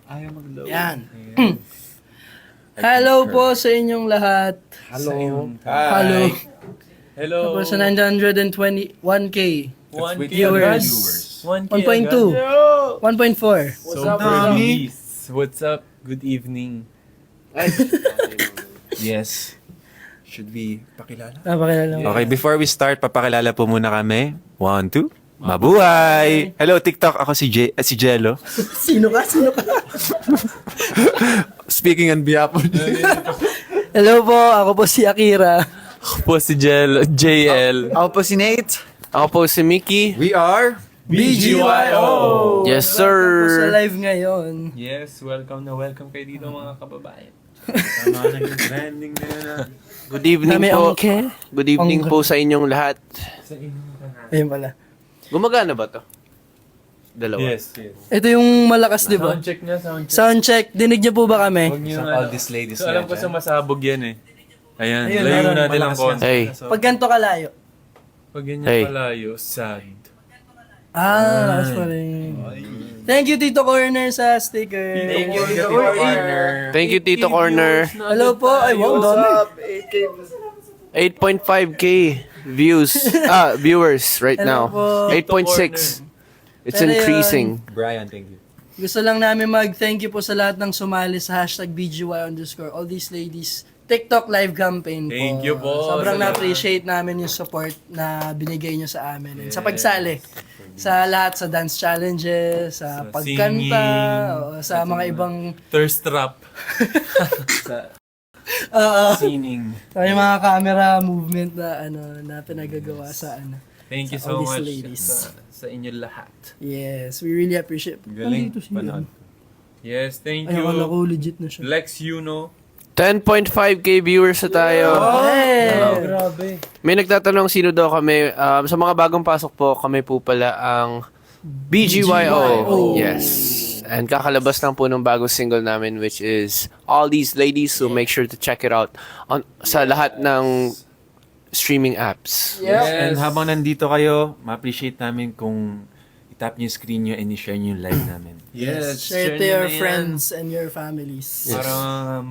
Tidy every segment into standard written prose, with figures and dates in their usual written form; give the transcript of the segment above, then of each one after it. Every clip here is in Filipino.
Ayaw mag-load. Yan. Hello po sa inyong lahat. Hello. Hello. Hello. Tapos sa 921K. 1K viewers. 1K 1.2. 1.4. So, Dami. what's up? Good evening. Yes. Should we pakilala? Pakilala mo. Okay, before we start, papakilala po muna kami. 1, 2. Mabuhay! Hello, TikTok. Ako si Jello. Sino ka? Sino ka? Speaking on behalf of... Hello po, ako po si Akira. Ako po si JL. Ako po si Nate. Ako po si Mickey. We are... BGYO! Yes, Po sa sir! live ngayon. Yes, welcome kayo dito mga kababayan. Tama na yung trending na yun. Good evening Kami po. ang ke. Good evening po sa inyong lahat. Ayun pala. Gumagana ba to? Dalawa. Yes. Ito yung malakas, di ba? Sound check na, sound check. Sound check. Dinig niyo po ba kami? Huwag niyo All these ladies So, alam ko dyan. sa masabog yan eh. Ayan, Ayun, layo meron, natin ang malakas konti. Hey. Pag ganito kalayo. Pag ganyan Hey. palayo, sad. Lakas pa rin. Thank you, Tito Corner, sa sticker. Thank you, Tito Corner. Thank you, Tito Corner. Hello po. Ay, wow, dami. 8.5k views. Viewers right Hello now. po. 8.6. It's Pero increasing. Brian, thank you. Gusto lang namin mag-thank you po sa lahat ng sumali sa hashtag BGY_. All these ladies. TikTok live campaign po. Thank you po. Sobrang Salamat. na-appreciate namin yung support na binigay nyo sa amin. And sa pagsali. Sa lahat, sa dance challenges, sa Sa pagkanta, singing, o sa mga ibang Thirst trap. Singing. sa yung mga camera movement na na pinagagawa sa Thank you Sa all so these much ladies. sa inyo lahat. Yes, we really appreciate. Galing. Nandito si Panood. Yes, thank Ay, akala you. ko legit na siya. Lex Yuno. 10.5k viewers na tayo. Hey! Grabe. May nagtatanong sino daw kami. Sa mga bagong pasok po, kami po pala ang BGYO. Yes. And kakalabas lang po ng bagong single namin which is All These Ladies. So make sure to check it out sa lahat ng streaming apps. And habang nandito kayo, ma-appreciate namin kung itap niyo yung screen niyo and i-share niyo yung live namin. Yes. Share to nyo your na yan. friends and your families. Para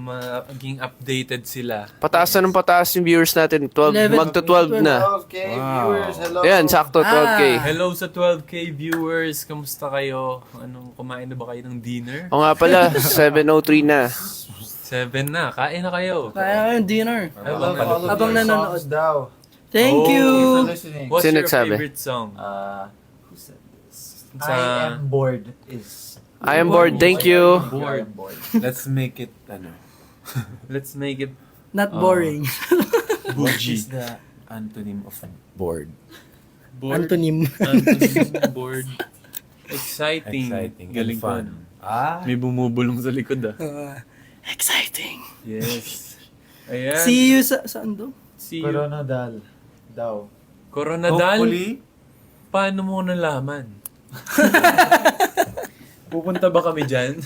maging updated sila. Pataas na ng pataas yung viewers natin. 12, 11. magto 12 na. Ayan, sakto 12k. Hello sa 12k viewers. Kamusta kayo? Kumain na ba kayo ng dinner? O nga pala, 7:03 na. 7 na. Kain na kayo. Kaya yung dinner. Hello. Habang nanonood. daw. Thank Oh. you! What's Sino your nagsabi? favorite song? Who said this? Sa- I am bored is... I am bored, thank you. I am bored. Let's make it, Let's make it Not boring. what is the antonym of bored? bored. Antonym. Bored. Exciting. Exciting Galing and fun. pa. May bumubulong sa likod ah. Exciting. Yes. Ayan. See you sa... Saan do? See you. Coronadal. Daw. Coronadal? Hopefully, Paano mo nalaman? Pupunta ba kami dyan?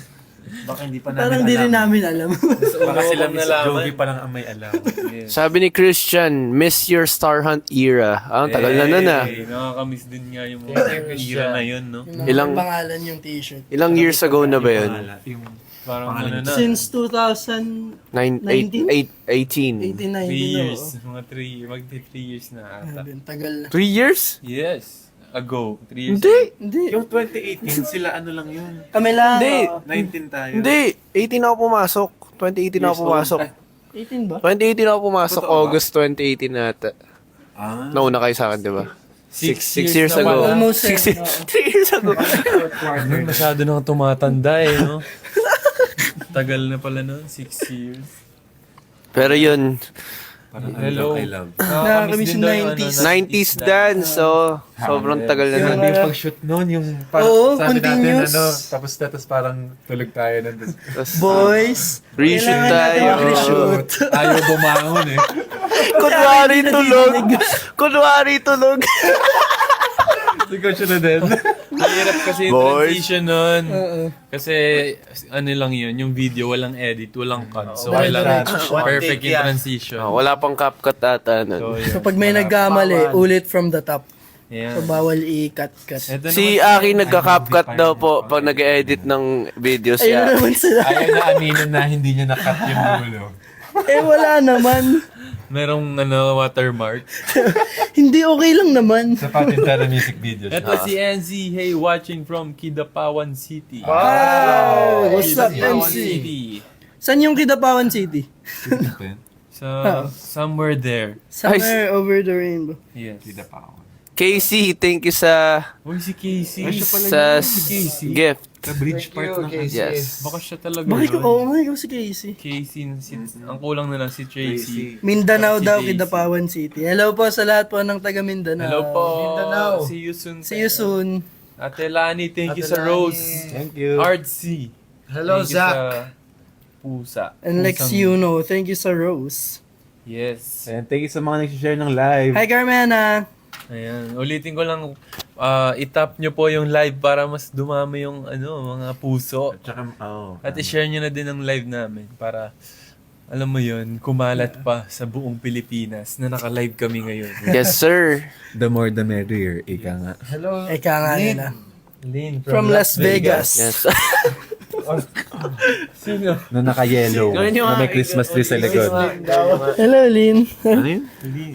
baka hindi pa namin Parang di rin namin alam. Baka sila Ano Miss nalaman? Jovi pa lang ang may alam. Yes. Sabi ni Christian, miss your Star Hunt era. Tagal na nun ah. Hey, nakakamiss din nga yung mga era na yun, no? Yung Ilang- pangalan yung t-shirt. Ilang years ago na ba yun? Yung Parang Pangalan ano na. Since 2018, 18. 19, 3 years. no? Mga 3 years. Magti 3 years na ata. Grabe, tagal na. 3 years? Yes. Ago. 3 years Hindi. Hindi. Yung 2018, sila ano lang yun. Kami lang. Hindi. 19 tayo. Hindi. 18 ako pumasok. 2018 ako pumasok. 18 ba? 2018 ako pumasok. Totoo ba? August 2018 nata. Ah. Nauna kayo sa akin, di ba? 6 years na ago. pala. Almost 6 7. 3 years ago. Masyado nang tumatanda eh, no? Tagal na pala no? 6 years. Pero yun, Parang Hello. I love. Nakakamiss yung 90s. 90s dance. So, sobrang tagal na nun. Grabe yung pag-shoot nun, yung Oo, sabi continuous. natin, tapos parang tulog tayo nandun. Tapos, Boys, reshoot kailangan tayo. natin mag-reshoot. Ayaw bumangon eh. Kunwari tulog. Kunwari tulog. Siguro siya na din. Mahirap kasi yung Boys. transition nun. Kasi ano lang yun, yung video walang edit, walang cut. So Diretso. kailangan perfect yung transition. Wala pang CapCut ata nun. So, yun. So pag may nagkamali, ulit from the top. Yeah. So, bawal i-cut-cut. Ito Si naman Aki nagka-CapCut daw po pag nag-edit ng videos Ayun na niya. naman sila. Ayaw na aminin na hindi niya nakat yung dulo. Wala naman. Merong watermark. Hindi okay lang naman. Sa Patintana music videos. Ito si NZ, hey, watching from Kidapawan City. Wow! What's up, Kidapawan MC? City. Saan yung Kidapawan City? So, somewhere there. Somewhere over the rainbow. Yes. Casey, thank you sa Uy, si Casey. sa Si Casey. gift. Sa bridge part ng Yes. Baka siya talaga Bakit ko? yun. Oo nga, ikaw si Casey. Casey, ang kulang na lang si Tracy. Mindanao Si daw, Casey. Kidapawan City. Hello po sa lahat po ng taga Mindanao. Hello po. Mindanao. See you soon. See you soon. Ate Lani, thank you Ate sa Lani. Rose. Thank you. Artsy. Hello, Thank you Zach. sa Pusa. And Lex Pusang- Yuno, thank you sa Rose. Yes. And thank you sa mga nag-share ng live. Hi, Carmena. Ayan. Ulitin ko lang, itap nyo po yung live para mas dumami yung mga puso. At saka, At i-share nyo na din ang live namin para, alam mo yun, kumalat pa sa buong Pilipinas na naka-live kami ngayon. Yes, sir. the more the merrier, ika nga. Hello. Eka nga nila. Lynn From Las Vegas. Yes. Sino? Na naka-yellow. Gawin niyo Na may nga. Christmas tree sa likod. Hello, Lynn. Ano yun?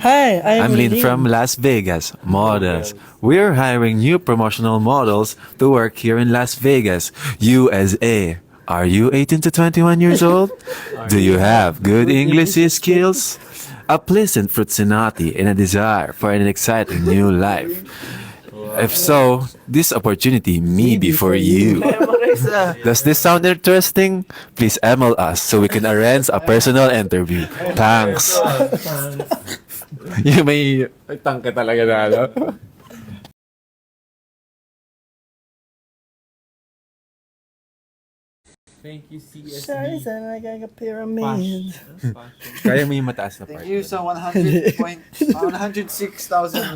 Hi, I'm Lynn from Las Vegas Models. We're hiring new promotional models to work here in Las Vegas, USA. Are you 18 to 21 years old? Do you have good English skills? A pleasant fruitsinati and a desire for an exciting new life? If so, this opportunity may be for you. Does this sound interesting? Please email us so we can arrange a personal interview. Thanks. Yung may tangka talaga na, ano? Thank you, Sorry, CSB. son, like a pyramid. Kaya mo yung mataas na part. Thank you sa 106,000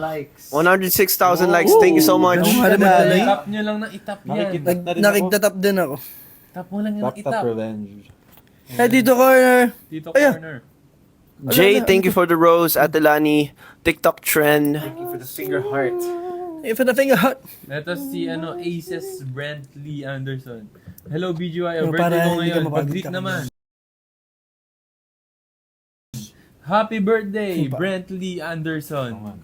likes. 106,000 likes. Thank you so much. Ang mahal talaga. Itap nyo lang ng itap yan. Nakigtatap din ako. Tap mo lang yung Tap itap. revenge. Hey, dito corner. Dito Ayan. corner. Jay, thank you for the rose. Ate Lani, TikTok trend. For the finger heart. If the finger hot. Ito si Aces Brantley Anderson. Hello BGY, Yung birthday para mo hindi ka ngayon. mapagod Pag-greet ka naman. Happy birthday, Brantley Anderson.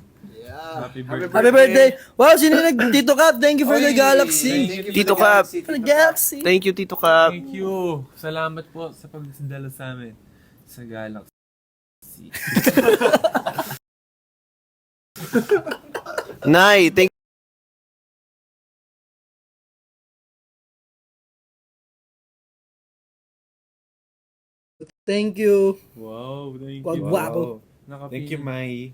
Happy birthday. Happy birthday. Wow, sino nag Tito Cap? Thank you for the galaxy. Thank you Tito for the Cap. galaxy, For the Tito galaxy. Thank you, Tito Cap. Thank you. Salamat po sa pagdala sa amin sa Galaxy. Nay, thank Thank you. Wow, thank Wag you. wapo. Thank you, Mai.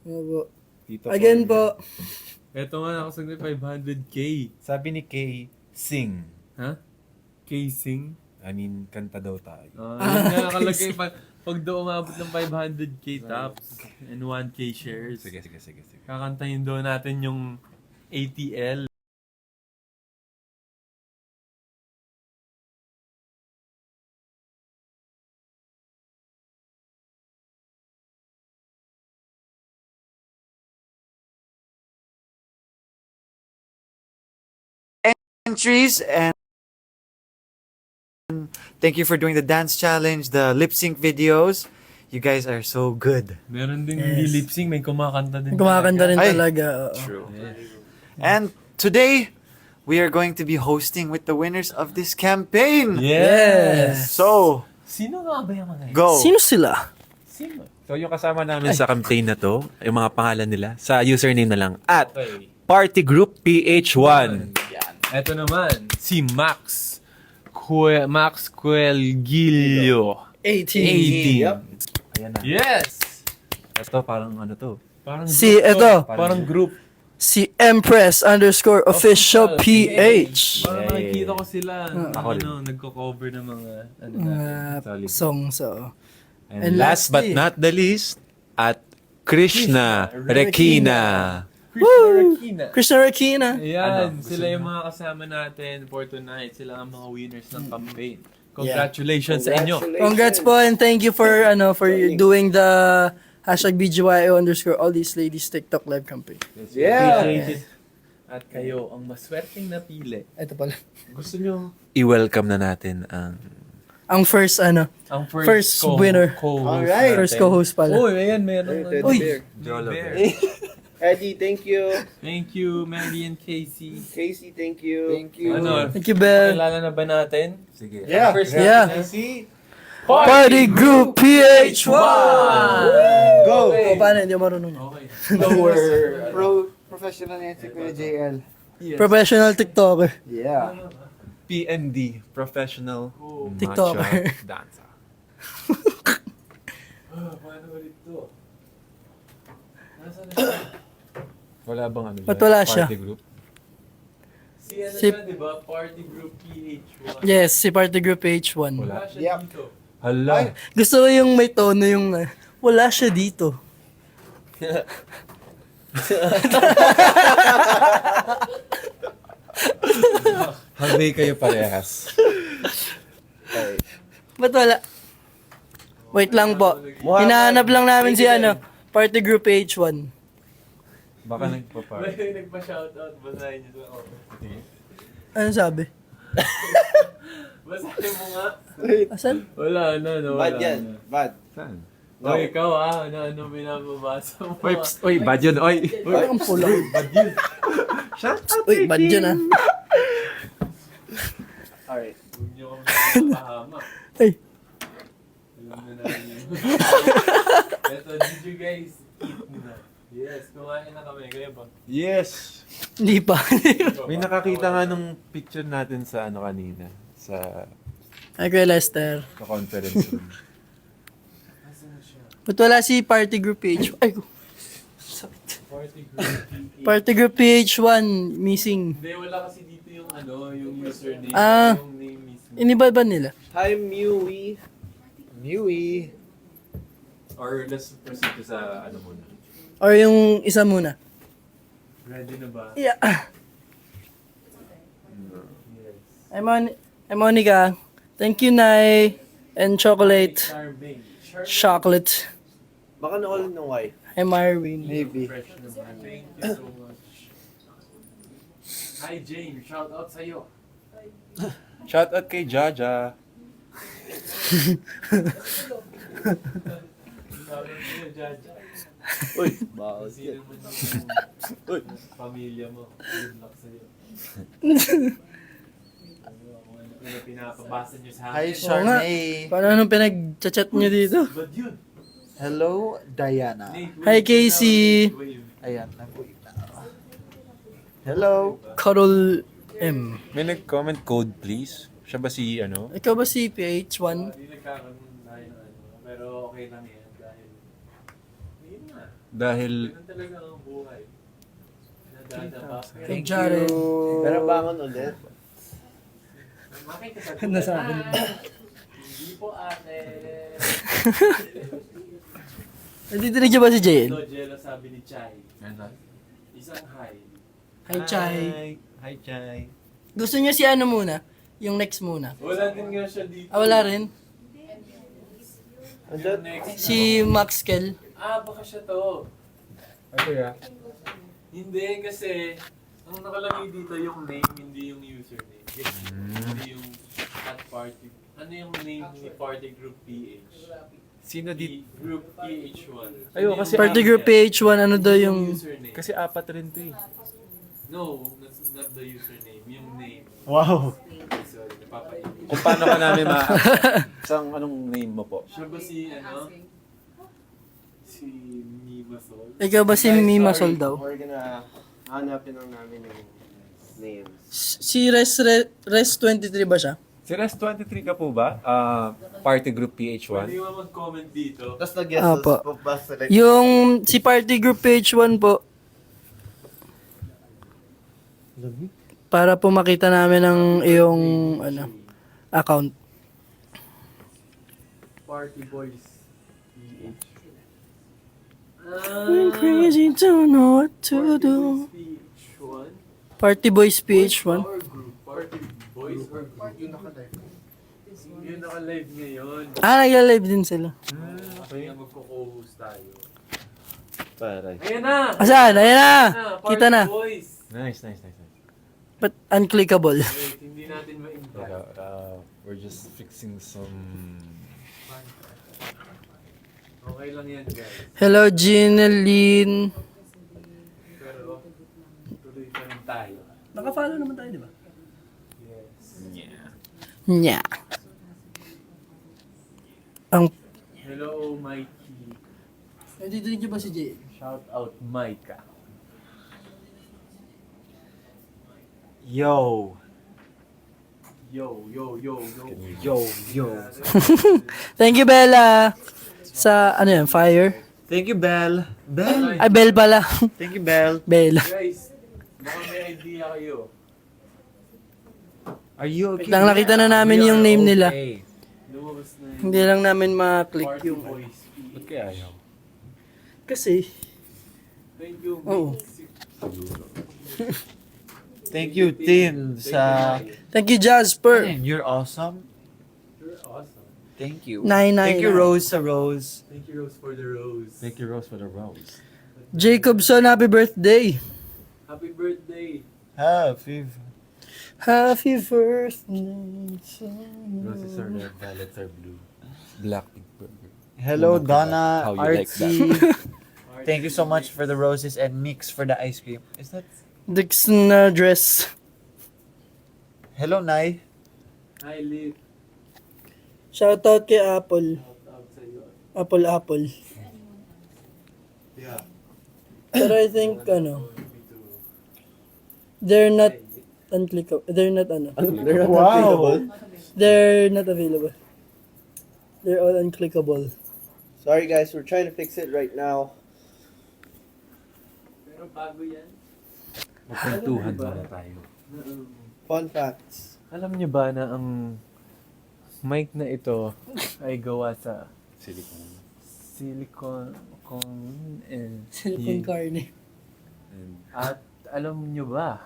Opo. Dito Again corner. po. Ito nga nakasag na 500k. Sabi ni Kay, sing. Ha? Casing? I mean, kanta daw tayo. Yun nga nakalagay pa. Pag daw umabot ng 500k tops and 1k shares, Sige. kakantahin daw natin yung ATL. entries and thank you for doing the dance challenge, the lip sync videos. You guys are so good. Meron din hindi lip sync, may kumakanta din. Kumakanta rin Ay. talaga. oo. And today we are going to be hosting with the winners of this campaign. Yes! So, Sino nga ba yung mga yun? go. Sino sila? Sino? So yung kasama namin sa campaign na to, yung mga pangalan nila, sa username na lang, at Okay. Party Group PH1. Ito naman, si Max Coelgillo. 18. 18. Ayan na. Yes! Ito parang ano to. Parang Si, group to. eto. Parang group. Si Empress_official PH. Parang nakikita ko sila. Ako rin. Nagko-cover ng mga Solid. Songs. So. And, And last but lastly, not the least, at Krishna Rekina. Krishna Rakina. Ayan, sila yung mga kasama natin for tonight. Sila ang mga winners ng campaign. Congratulations sa inyo. Congrats po and thank you for for doing the Hashtag BGYO underscore all these ladies TikTok live campaign. Yeah. Appreciate it. At kayo, ang maswerteng napili. Ito pala. Gusto nyo i-welcome na natin ang Ang first Ang First winner. Alright. first co-host pala. Uy, ayan, meron. Uy. Jolo. Eddie, thank you. Thank you, Mary and Casey. Casey, thank you. Thank you. Ano, Thank you, Bel. kilala na ba natin? Sige. Yeah. First Yeah. Casey. Party Group PH1! Go! O, paano? Hindi ako marunong. Okay. Professional yan si Kuya JL. Professional TikToker. Yeah. PND, Professional TikToker. Matcha Dancer. Paano ulit to? Nasaan na siya? Wala bang ano Ba't dyan? wala siya? Party group? Si ano Si- siya, di ba? Party Group PH1. Yes, si Party Group PH1. Wala siya Yep. dito. Hala. Gusto ko yung may tono yung wala siya dito. Hagay kayo parehas. Ba't wala? Wait lang po. Hinahanap lang namin si Party Group PH1. Baka nagpa-party. May nagpa-shoutout. Basahin niyo sa ako. Ano sabi? Basahin mo nga. Asan? Wala na, no? Bad Wala yan. na. Bad. Saan? O, ikaw ano binababasa mo? Oy, psst, oy, bad yun, oy. Uy, ang pula. Bad yun. Uy, bad yun Alright. Huwag niyo kami pahamak. Ay, Alam na namin yun. Eto, did you guys eat na? Yes, kumain na kami. Kaya ba? Yes. hindi pa. May nakakita nga nung picture natin sa ano kanina. Sa Ay, Kuya Lester. conference room. Nasaan na siya? Ba't wala si Party Group PH1? Ay, Party Group PH. Party Group PH1 missing. Hindi, wala kasi dito yung yung username. Ah. Yung name mismo. Iniba ba nila? Hi, Mewy. Mewy. Or let's proceed to sa ano muna. Or yung isa muna? Ready na ba? Yeah. Yes. Ay, Monica. Thank you, Nay. And chocolate. Charming. Chocolate. Baka na-all ng Y. Hi, Marvin. Maybe. Fresh naman. Thank you so much. Hi, Jane. Shout out sa'yo. Shout out kay Jaja. Shout out sa'yo, Jaja. Uy, bawal Kasi yan. naman yung pamilya mo. Good luck sa'yo. Ano pinapabasa niyo sa Hi, akin? Charmaine. Paano anong pinag-chat nyo dito? Ba't yun? Hello, Diana. Nate, Hi, wave Casey. ka daw. Wave. Ayan, nag-wait na. Hello. Carol M. May nag-comment code please. Siya ba si ano? Ikaw ba si PH1? Hindi nagkakaroon tayo ng pero okay lang yan dahil yun nga. Dahil Ganun talaga ang buhay. Nadadapa. Kay Jared. Pero bangon ulit. Makikasagot. Nasabi Hindi po ate. Nadidinig niyo ba si JL? Ito, Jello sabi ni Chai. Isang hi. Hi, Chai. Hi, Chai. Gusto niyo si ano muna? Yung next muna. Wala din nga siya dito. Ah, wala rin. Yung next. Si Maxkel. Baka siya to. Ano ya? Hindi kasi ang nakalagay dito yung name, hindi yung username. Hindi yung at party. Ano yung name ni Party Group PH? Sino di? Group PH1. Ayo, kasi Party Group PH1, ano daw yung... username. Kasi apat rin to eh. No, that's not the username. Yung name. Wow. Sorry, napapaibig. Kung paano ka namin Isang anong name mo po? Siya ba si ano? Si Mima Sol? Ikaw ba si Mima Sol daw? We're gonna hanapin lang namin yung names. Si Res 23 ba siya? Si Res23 ka po ba? Party Group PH1? Pwede mo mag-comment dito. Tapos nag-guess Apo. po ba select? Yung si Party Group PH1 po. Para po makita namin ang iyong account. Party Boys PH. I'm crazy, don't know what to do. PH1? Party Boys PH1. Or group? Party Boys or group? Yun naka-live ngayon. Nag-live din sila. Kaya magko-co-host tayo. Paray. Ayan na! Asan? Ayan na! Party Kita na. Boys! Nice. But unclickable. Wait, hindi natin ma-invite. We're just fixing some... Okay lang yan, guys. Hello, Gineline. Pero, tuloy pa rin tayo. Naka-follow naman tayo, di ba? Yes. Nya. Ang... Hello, Mikey. Nandito ba si Jay? Shout out, Micah. Yo. Yo. Yo. Thank you, Bella. Sa, ano yan, fire? Thank you, Belle. Belle. Ay, Bell pala. Thank you, Belle. Bella. Guys, baka may idea kayo. Are you okay? Lang nakita na namin yung name nila. Lumabas na yung Hindi lang namin ma-click Party yung... Boys. Ba't kaya ayaw? Kasi, Thank you, Oo. Thank you, Tim. thank you, Jasper. You're awesome. You're awesome. Thank you. 999. Thank you, Rose sa Rose. Thank you, Rose, for the rose. Thank you, Rose, for the rose. Jacobson, happy birthday. Happy birthday. Happy. Happy birthday. Roses are red, violets are blue. Black pink burger. Hello, How Donna, you like Artsy. Thank you so much for the roses and Mix for the ice cream. Is that? Dixon dress. Hello, Nai. Hi, Liv. Shoutout kay Apple. Shout out sa'yo. Apple. Yeah. Pero I think, they're not unclickable. They're not, Wow. They're not available. They're all unclickable. Sorry guys, we're trying to fix it right now. Pero bago yan. Magkwentuhan muna tayo. Fun facts. Alam niyo ba na ang mic na ito ay gawa sa Silicone. silicone and Silicone carne. And at alam niyo ba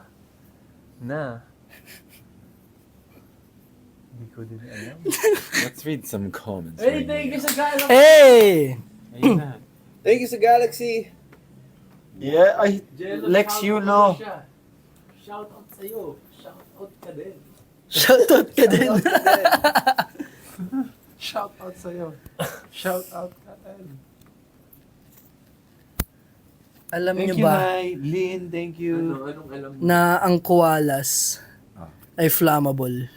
na hindi ko din alam. let's read some comments. Hey, right thank you now. sa gala. Hey! Ayun na. Thank you sa Galaxy. Yeah, I Jello, Lex, follow you mo know. siya. Shout out sa'yo. Shout out ka din. Shoutout ka din. Shout out sa'yo. Shout out ka din. Alam Thank niyo you, ba Nai. Lynn, thank you. Anong alam mo? na ang koalas ay flammable?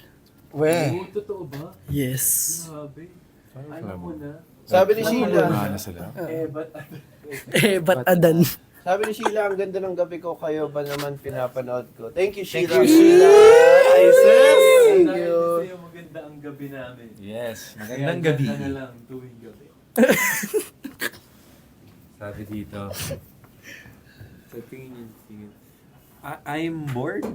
Weh. Oo, totoo ba? Yes. Grabe. Alam mo na. Sabi ni Sheila. Ano sila? But Ba't adan? Sabi ni Sheila, ang ganda ng gabi ko, kayo ba naman pinapanood ko? Thank you, Thank Sheila. you, Sheila. Isis. Thank dahil you. sa'yo maganda ang gabi namin. Yes, Kaya magandang gabi. ganda na lang tuwing gabi. Sabi dito, Sa tingin yun. I'm bored.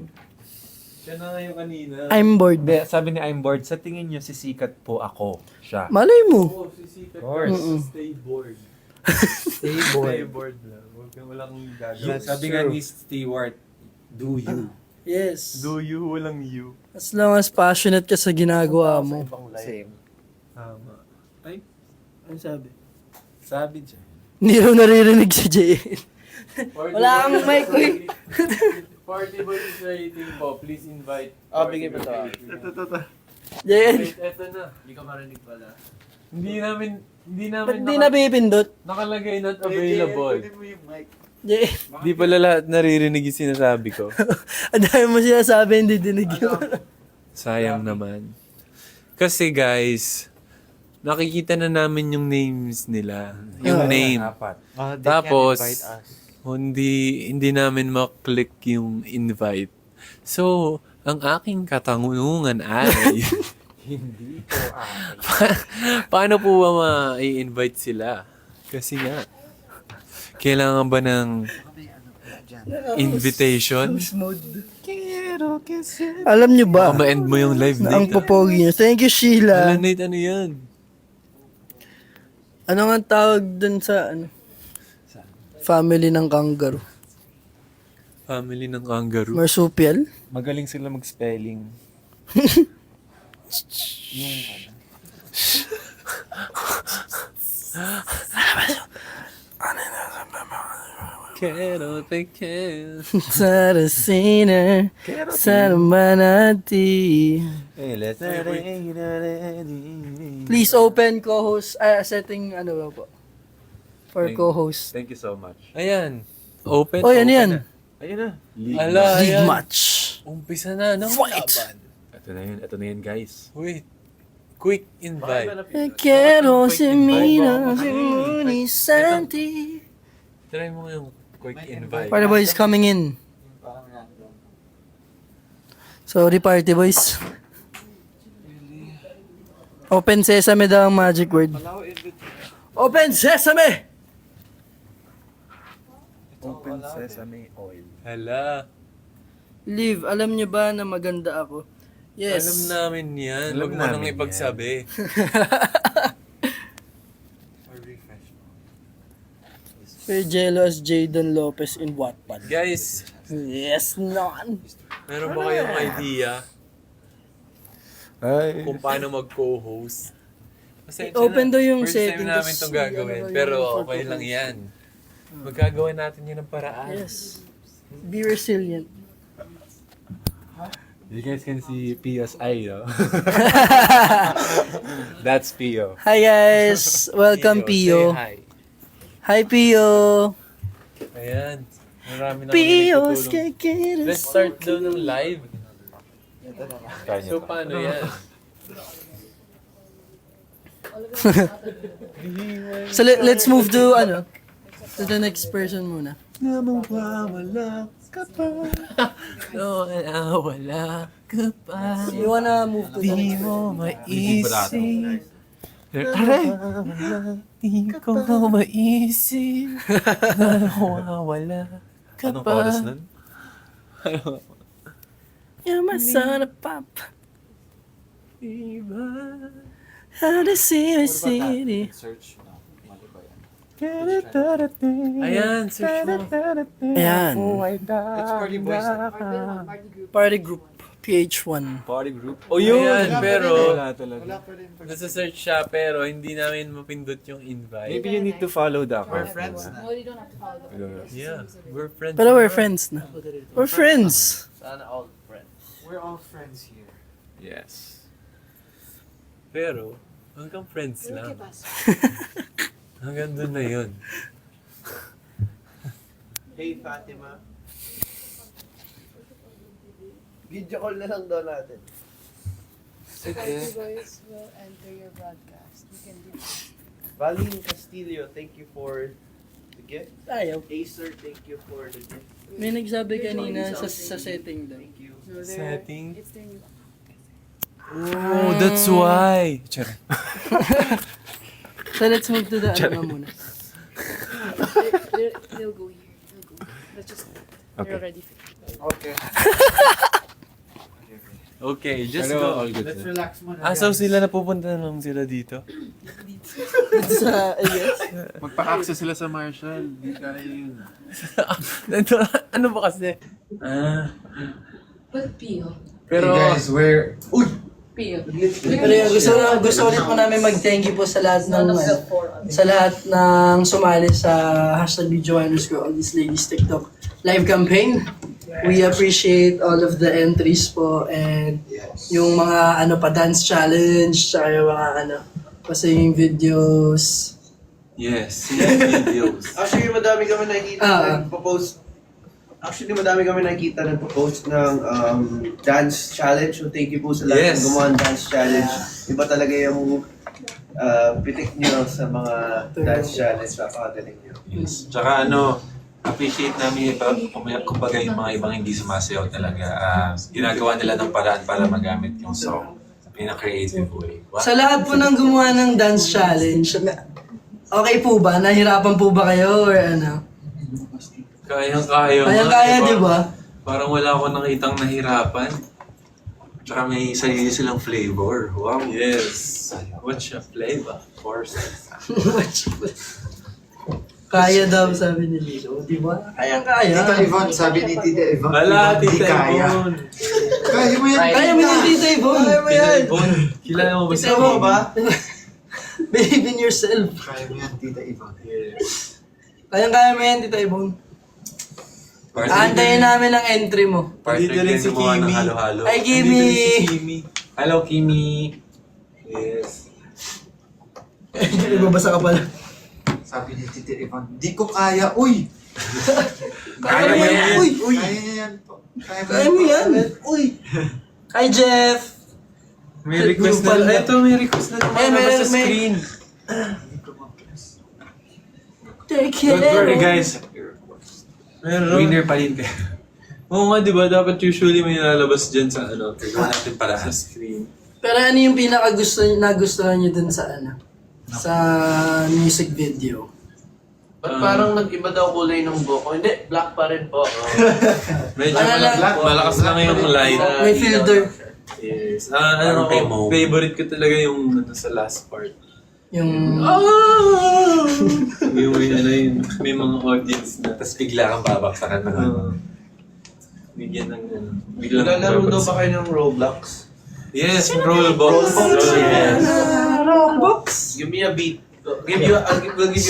Siya na nga yung kanina. I'm bored. Hindi, sabi ni I'm bored, sa tingin niyo sisikat po ako. Siya. Malay mo. Oo, sisikat Of course. ka. Stay bored. Stay Stay bored. bored lang. Huwag kang walang gagawin. That's Sabi true. nga ni Stewart, do you? Yes. Do you, walang you. As long as passionate ka sa ginagawa mo. Same. Tama. Ano sabi? Sabi dyan. Hindi raw naririnig si Jay. Party Wala kang Boys mic, uy. Party Boys is rating po. Please invite. Oh, Party bigay mo to. Boys. Jay, Wait, eto na. Hindi ka marinig pala. Hindi namin ba't di napipindot? nakalagay not available. Jay, Di pala lahat naririnig yung sinasabi ko. ang dami mo sinasabi, hindi dinig yun. Sayang naman. Kasi guys, nakikita na namin yung names nila. Yung name. Apat. They Tapos, can't invite us. Hindi namin maklik yung invite. So, ang aking katanungan ay, Hindi po paano po ba ma-invite sila? Kasi nga, kailangan ba ng invitation? Alam nyo ba? Baka ma-end mo yung live, Na ang Nate. popogi niya. Thank you, Sheila. Alam, Nate, ano yan? Ano nga tawag dun sa family ng kangaroo? Family ng kangaroo. Marsupial? Magaling sila mag-spelling. Quiero te quiero. Saracena, Saramanati. Please open co-host, setting ano ba po? For co-host. Thank you so much. Ayan. Open. Oh, yan open yan. na. Ayun na. Ala, League ayan. match. Umpisa na ng Fight! laban. Ito na yun guys. Wait. Quick invite. Quiero si Mina, si Muni, Santi. Try mo yung quick invite. Party boys coming in. Sorry party boys. Open sesame daw ang magic word. Open sesame! Open sesame oil. Hala. Liv, alam niyo ba na maganda ako? Yes. Alam namin yan. Alam Huwag mo nang namin ipagsabi. We're jealous Jadon Lopez in Wattpad. Guys, Yes, non. meron ba kayong idea Ay. kung paano mag-co-host? Pasensya Open na. daw yung First setting, time namin tas itong ano gagawin. yung Pero for okay co-host. lang yan. Magkagawa natin yun ng paraan. Yes. Be resilient. You guys can see Pio's eye, no? That's Pio. Hi guys! Welcome Pio. Say hi. Hi Pio! Ayan. Marami na Pio's kami tutulong. kikita. Let's start daw ng live. Kaya So, paano yan? So let's move to ano? To the next person muna. No, wala ka pa. You wanna move to the Di next mo maisip. Di ko maisip. Wala ka Anong pa. chorus nun? You're my son of pop. Iba. How to see my city. Search. Ayan, search mo. Ayan. Party boys. Party group. PH1. Party group. Oh, yun! Ayan, pero Wala talaga. nasa search siya pero hindi namin mapindot yung invite. Maybe you need to follow the account. friends na. No, you don't have to follow the Yeah, we're friends. Pero we're friends na. We're friends. Sana all friends. We're all friends here. Yes. Pero, hanggang friends Okay, lang. pass. Hanggang doon na yun. Hey Fatima. Video call na lang daw natin. Party boys will enter your broadcast. You can do that. Valine Castillo, thank you for the gift. Ayaw. Acer, thank you for the gift. May nagsabi kanina sa setting daw. Thank you. So Setting? It's their new. Oh, that's why. Charot. So let's move to the ano muna. They'll go here. They'll go. Let's just. Okay. They're already fit. Okay. Okay, just Pero go. all good Let's na. relax muna. Ah, so sila napupunta na lang sila dito? Sa, yes. Magpa-access sila sa Marshall. Di kaya yun. Ano ba kasi? Ah, But Pio. pero... we're... Pio. Pero yun, gusto ulit po namin mag-thank you po sa lahat ng sa lahat ng sumali sa hashtag BGY underscore all these ladies TikTok live campaign. We appreciate all of the entries po and yung mga ano pa dance challenge tsaka yung mga ano pasaying videos. Yes, videos. Actually, madami kami nakikita nagpo-post. Actually, madami kami nakikita nagpo-post ng dance challenge. So, thank you po sa lahat Yes. ng gumawa ng dance challenge. Iba talaga yung pitik nyo sa mga dance challenge. Napakagaling nyo. Yes. Tsaka appreciate namin kumbaga yung mga ibang hindi sumasayaw talaga. Ginagawa nila ng paraan para magamit yung song in a creative way. Wow. Sa lahat po ng gumawa ng dance challenge, okay po ba? Nahirapan po ba kayo or ano? Kayang-kaya. Kaya-kaya, di ba? Parang wala akong nakitang nahirapan. Tsaka may sarili silang flavor. Wow. Yes. What's your flavor? Of course. Kaya daw, sabi ni Lilo. Di ba? Kaya. Tita Yvonne, sabi ni Tita Yvonne. Wala, Hindi Tita kaya. Yvonne. Kaya mo yan, Kaya mo yung Tita Yvonne. Kaya mo yan. Yvonne, kilala mo ba Tita Yvonne ba? Believe in yourself. Kaya mo yan, Tita Yvonne. Kaya mo yan, Tita Yvonne. Aantayin namin ang entry mo. Dito rin si Kimi. Ay, Kimi! Dito rin si Kimi. Hello, Kimi. Yes. Nagbabasa ka pala. Sabi ni Tita Yvonne, di ko kaya, uy! Kaya mo yan, uy! Kaya niya yan po. Kaya mo yan, uy! Hi, Jeff! May request na. Ay, ito, may request na naman sa screen. Take Don't worry care! guys. Meron. Winner pa rin kayo. Oo nga, di ba? Dapat usually may lalabas dyan sa ano. Tignan natin para sa screen. Pero ano yung nagustuhan nyo dun sa sa music video? Ba't parang nag-iba daw kulay ng buhok ko? Hindi, black pa rin po. Medyo Ano lang? malakas lang yung light. May filter. Yes. Ano ko, favorite ko talaga yung sa last part. Yung... Yung may mga audience na. Tapos bigla kang babaksakan ng ano. Bigyan ng ano. Biglang Naglalaro daw ba babagsak. kayo ng Roblox? Yes, Rollbox. Yes. Roblox! Give me a beat. We'll give you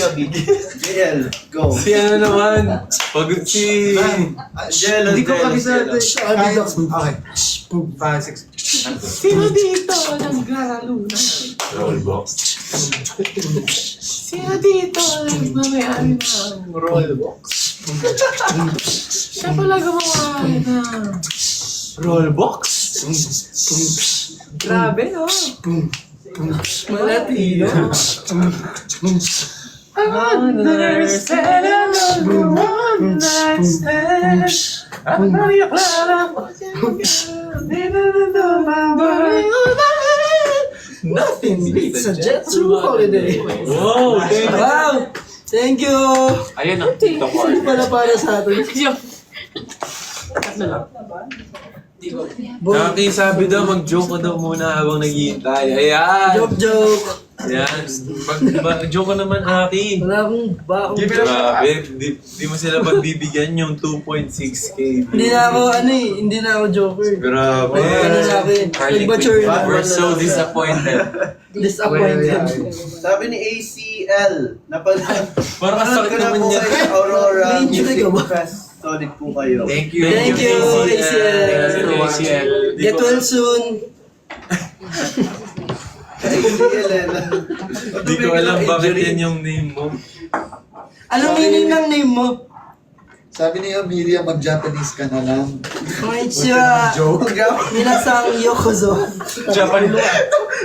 a beat. JL, go. Si ano naman? Pagod si... Jello, Hindi ko Jello, kabisado. Jello. Okay. 5, 6. Sino dito naglalaro na? Rollbox. Sino dito nagmamayari ng Rollbox? Siya pala gumawa ng Rollbox? Grabe, no? Malatino. Understand, understand. Ang Maria Clara. Nothing beats a jet to holiday. Wow! Thank you. Wow! Thank you! Ayun ang TikTok Ano pala para sa atin? Nakakisabi daw, mag-joke ka daw muna habang naghihintay. Ayan! Joke! Ayan. Mag-joke ka naman, Aki. Wala akong baong. Grabe, di mo sila pagbibigyan yung 2.6K. Hindi na ako joker. Grabe. Ano na ako yun? Nag-mature na. We're so disappointed. Disappointed. Sabi ni ACL, Parang sakit ka na naman po yan. kayo sa Aurora Medyo Music ka ba? Fest. Solid po kayo. Thank you. Thank you, ACL. ACL. Get well soon. ACL, Di ko alam bakit yan yung name mo. Anong meaning ng name mo? Sabi ni Amelia, mag-Japanese ka na lang. Konnichiwa. Minasang yokozo. Japanese.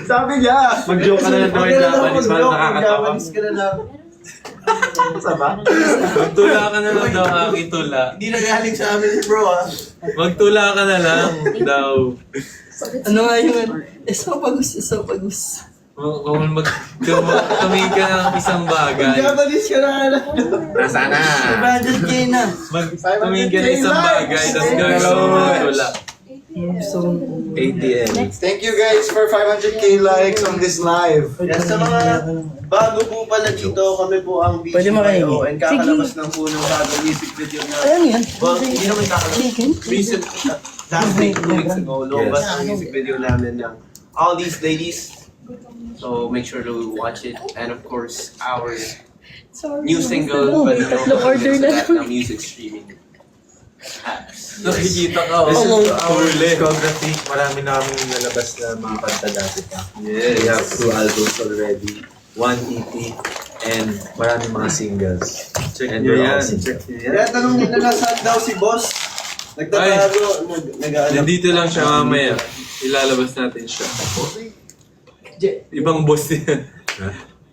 Sabi niya! Mag-joke ka na lang daw yung Japanese. Parang nakakatawa. Japanese ka na lang. Magtula ka na lang daw, Aki, tula. Hindi na galing sa amin bro ah. Magtula ka na lang daw. Ano nga yung esophagus. Kung tumingin ka ng isang bagay. Japanese ka na lang. Nasaan na? 500k na. Tumingin ka ng isang bagay, tapos gagawin mo magtula. So, ATL. Thank you guys for 500k likes on this live. Yan sa mga bago po pala dito, kami po ang Pwede makinig. BGYO and kakalabas ng po ng bagong music video na ayan yan. well, hindi naman kakalabas. Chicken. Recent, last week, 2 weeks ago, lumabas ang music video namin ng All These Ladies. So make sure to watch it. And of course, our new single, but no order na ng music streaming apps. Nakikita ka, Listen oh. to our discography. Marami na kami nalabas na mga kanta dati pa. Yes. We have 2 albums already, 1 EP, and marami mga singles. Check And nyo we're yan. all singles. Kaya tanongin na saan daw si Boss. Nagtatago, nag-aalam. Nandito lang siya mamaya. Ilalabas natin siya. Ibang boss yan.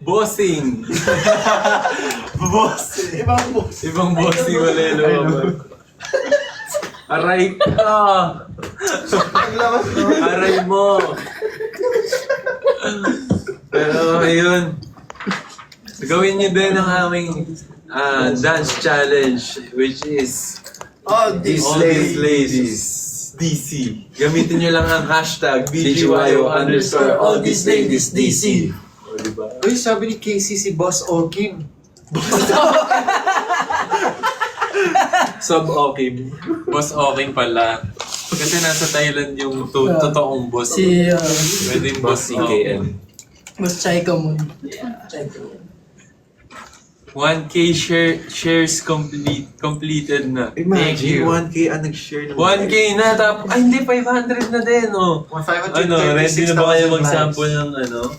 Bossing! Ibang Boss. Ibang bossing wala yung lumabas. Aray ka! Naglabas no? Aray mo! Pero ayun. Gawin niyo din ang aming dance challenge, which is All These All These Ladies. Ladies DC. Gamitin niyo lang ang hashtag BGYO_All These Ladies DC. O, diba? Uy, sabi ni Casey si Boss Okim. Sub-Okim. Boss Okim pala. Kasi nasa Thailand yung totoong boss. Si, Pwedeng boss CKM. Mas Chaika mo. Chaika mo. 1K shares completed na. Thank Imagine, you. 1K ang nag-share ng 1K na, tapos, ay hindi, 500 na din, oh. 536,000 Ano, ready na ba kayo likes. mag-sample ng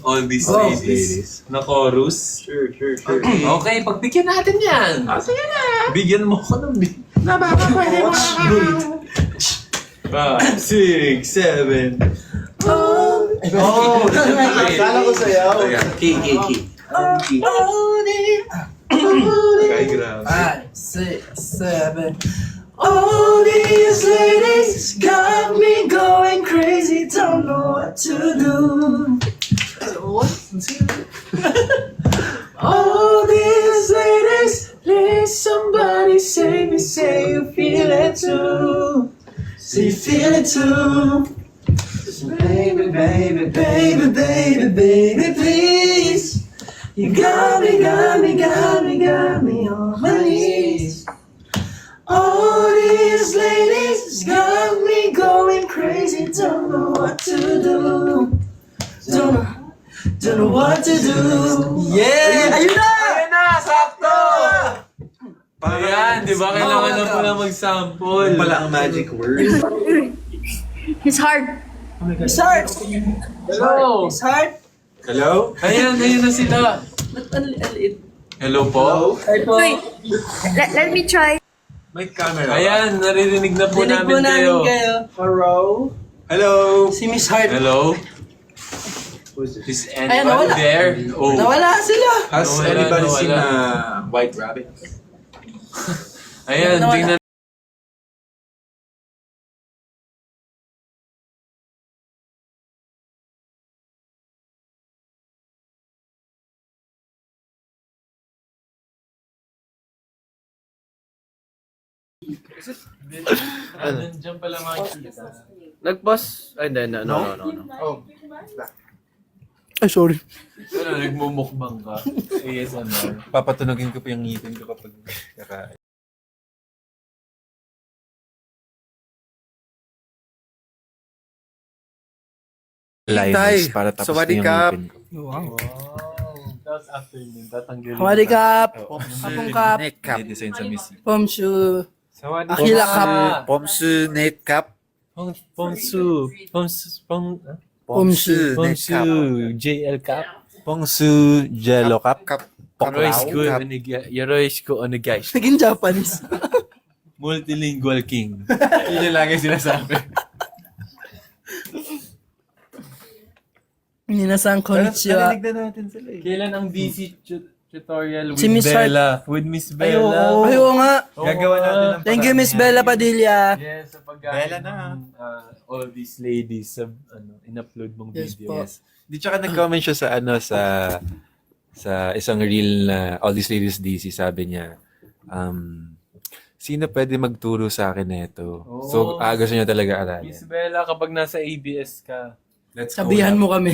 all these Oh, ladies? Na chorus? Sure. Okay, pagbigyan natin yan. Sige na. Bigyan mo ko ng beat. 5, 6, 7. Oh! Akala ko sayaw. K. Kay grabe. 5, 6, 7. All these ladies got me going crazy, don't know what to do. All these ladies, please somebody save me, say you feel it too. Say you feel it too. Baby, please. You got me on my knees. All these ladies got me going crazy, don't know what to do. Don't know what to do. Yeah! Ayun na! Ayun na, sakto! Ayan, di ba kailangan na pala mag-sample? Pala ang magic word. His heart. It's hard! Hello! It's hard! Hello? Ayan na sila. Ba't ang liit? Hello po? Ay po. Wait. Let me try. May camera. Ayan, naririnig na po Dinig po namin namin kayo. kayo. Hello? Hello? Si Miss Hart. Hello? Is Ayan, anyone nawala. there? Oh. Nawala sila. Has Nawala, anybody seen nawala. White Rabbit? Ayan, Nawala. tingnan. Nandiyan pala makikita. Nag-pause? Ay, hindi, no. Ay, sorry. Ano, nagmumukbang ka? ASMR. Papatunogin ko pa yung ngipin ko kapag kakain. Liners para tapos na Sawadee yung Kap. ngipin ko. Wow. Wow. Tapos after nun, tatanggalin. Hawari Kap. Oh, Apong Kap. Net Cup. May design sa miss. Pomshu. Sawadee Akila Kap. Pomsu Net Cup. Pongsu. Pomshu. Net Cup. JL Cup. Pongsu Jello Cup. Cup. Yoroshiko Cup. Yoroshiko onegaishimasu. Naging Japanese. Multilingual king. Yun yung lagi sinasabi. Minasan konnichiwa. Narinig na natin sila eh. Kailan ang DC tutorial with Si Miss Hart. Bella? With Miss Ay, oo. Bella. Ay, oo nga. Oo Gagawa nga. natin ng Thank you, paraan Miss yan. Bella Padilla. Yes, sa Bella paggamit na. ng all these ladies sa in-upload mong Yes video. po. Di tsaka nag-comment siya sa sa isang reel na All These Ladies DC, sabi niya, sino pwede magturo sa akin nito? So, gusto niya talaga Miss aralin. Bella, kapag nasa ABS ka, Let's Sabihan mo kami.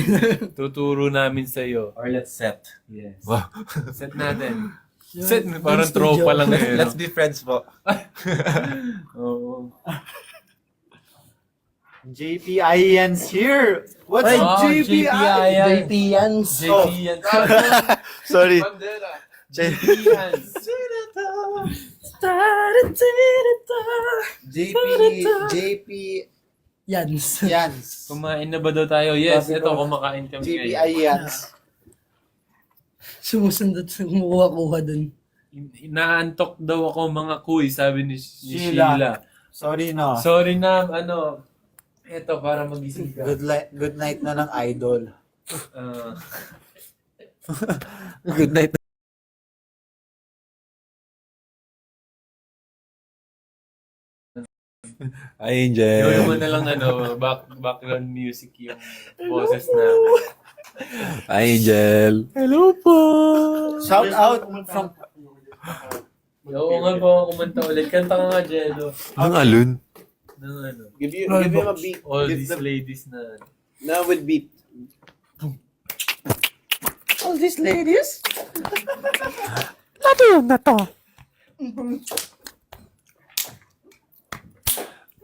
tuturo namin sa'yo. Or let's set. Yes. Wow. Set natin. Yun, Set, parang studio. tropa lang eh. Let's be friends po. Oo. JP Ians here. What's Ay, up, JP Ians? JP Yans. JP yan. Sorry. Bandera. JP yan. JP Yans. Ians. Kumain na ba daw tayo? Yes, ito, kumakain kami JP ngayon. Ians. Sumusundot sa kumuha-kuha dun. Inaantok daw ako mga kuy, sabi ni Sheila. Sheila. Sorry no. Sorry na, ito, para magising ka. Good night na ng idol. Ah, Good night. Angel. gawin mo na lang background music yung boses namin. Angel. Hello po. Shout out from Oo nga po, kumanta ulit. Kanta ka nga, Jello. Ang alun. Ng give him a beat. all these ladies na. Now with beat. All these ladies. Ano na to?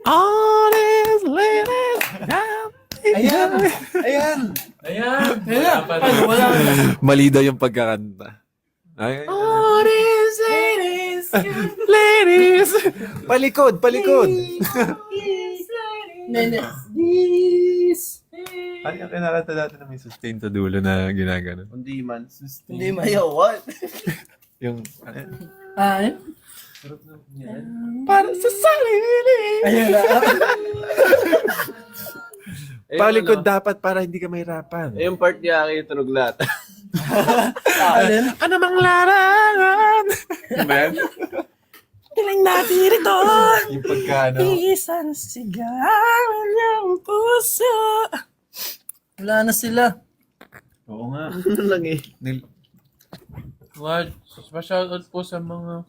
All these ladies. Ayan! Ayan! Ayan! Wala pa rin. Wala. Mali daw yung pagkakanta. Ay, All these ladies. ladies! Palikod! Palikod! Nene. This. Ano yung kinakanta natin na may sustain sa dulo na ginagano? Hindi man. Hindi mayaw. What? Yung, Ah, para sa sarili. ayun na. Palikod dapat para hindi ka mahirapan. Yung part niya akin yung tunog lahat. Alin? Ano mang larangan? Man. Tiling natin rito. Yung pagkano. Isang sigawan yung puso. Wala na sila. Oo nga. lang eh. What? Pa-shoutout po sa mga